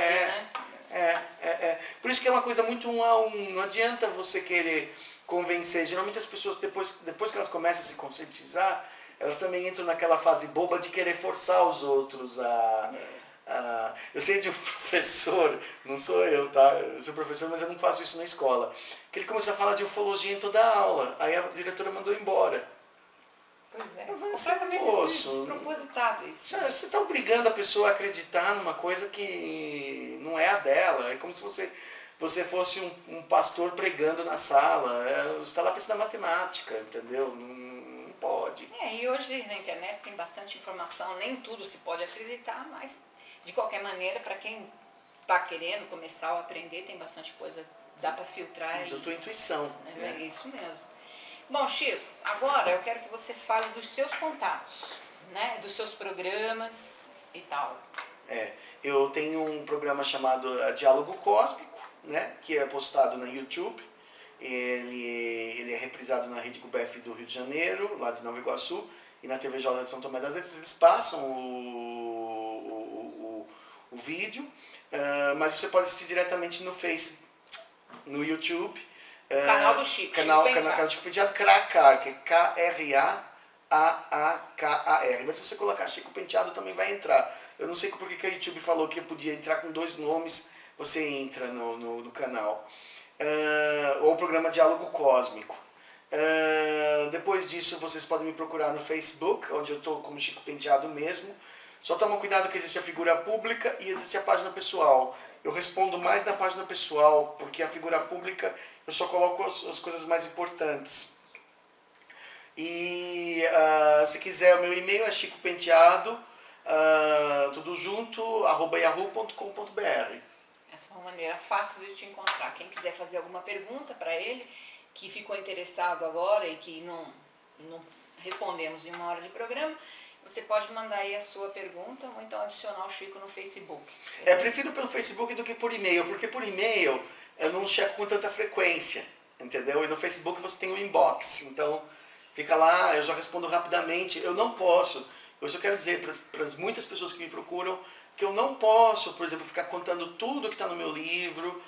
né? Por isso que é uma coisa muito 1 a 1. Não adianta você querer convencer. Geralmente as pessoas, depois que elas começam a se conscientizar, elas também entram naquela fase boba de querer forçar os outros a... Eu sei de um professor, não sou eu, tá? Eu sou professor, mas eu não faço isso na escola. Que ele começou a falar de ufologia em toda a aula. Aí a diretora mandou embora. Pois é, completamente despropositado isso. Você está obrigando a pessoa a acreditar numa coisa que não é a dela. É como se você você fosse um pastor pregando na sala. Você está lá pensando na matemática, entendeu? Não pode. E hoje na internet tem bastante informação, nem tudo se pode acreditar, mas de qualquer maneira, para quem está querendo começar a aprender, tem bastante coisa, dá para filtrar. Usa a tua intuição. É isso mesmo. Bom, Chico, agora eu quero que você fale dos seus contatos, né? Dos seus programas e tal. Eu tenho um programa chamado Diálogo Cósmico, né? Que é postado no YouTube. Ele é reprisado na Rede GUBEF do Rio de Janeiro, lá de Nova Iguaçu, e na TV Jornal de São Tomé das Letras. Eles passam o vídeo, mas você pode assistir diretamente no Facebook, no YouTube. Canal do Chico. Canal do Chico Penteado, Kraakar, que é K-R-A-A-K-A-R. Mas se você colocar Chico Penteado também vai entrar. Eu não sei por que a YouTube falou que eu podia entrar com 2 nomes, você entra no canal. Ou o programa Diálogo Cósmico. Depois disso vocês podem me procurar no Facebook, onde eu estou como Chico Penteado mesmo. Só toma cuidado que existe a figura pública e existe a página pessoal. Eu respondo mais na página pessoal, porque a figura pública eu só coloco as coisas mais importantes. E se quiser, o meu e-mail é chicopenteado, tudo junto, @yahoo.com.br. Essa é uma maneira fácil de te encontrar. Quem quiser fazer alguma pergunta para ele, que ficou interessado agora e que não respondemos em uma hora de programa, você pode mandar aí a sua pergunta ou então adicionar o Chico no Facebook. Prefiro pelo Facebook do que por e-mail, porque por e-mail eu não checo com tanta frequência, entendeu? E no Facebook você tem o inbox, então fica lá, eu já respondo rapidamente. Eu não posso, eu só quero dizer para as muitas pessoas que me procuram, que eu não posso, por exemplo, ficar contando tudo que está no meu livro,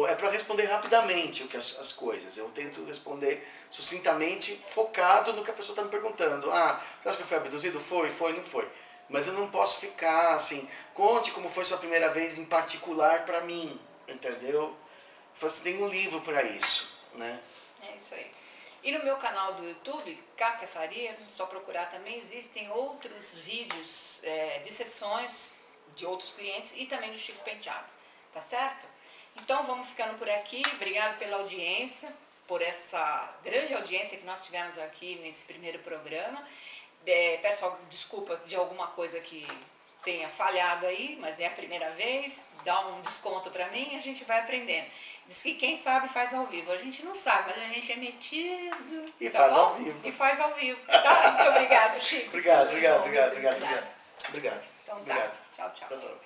é para responder rapidamente as coisas. Eu tento responder sucintamente, focado no que a pessoa está me perguntando. Você acha que eu fui abduzido? Foi, não foi. Mas eu não posso ficar assim, conte como foi sua primeira vez em particular para mim, entendeu? Você tem um livro para isso, né? É isso aí. E no meu canal do YouTube, Cássia Faria, só procurar também, existem outros vídeos de sessões de outros clientes e também do Chico Penteado, tá certo? Então vamos ficando por aqui, obrigado pela audiência, por essa grande audiência que nós tivemos aqui nesse primeiro programa. Peço desculpa de alguma coisa que tenha falhado aí, mas é a primeira vez, dá um desconto para mim e a gente vai aprendendo. Diz que quem sabe faz ao vivo, a gente não sabe, mas a gente é metido. E faz ao vivo. E faz ao vivo, tá? Muito obrigado, Chico. Obrigado. Então tá, Obrigado. tchau.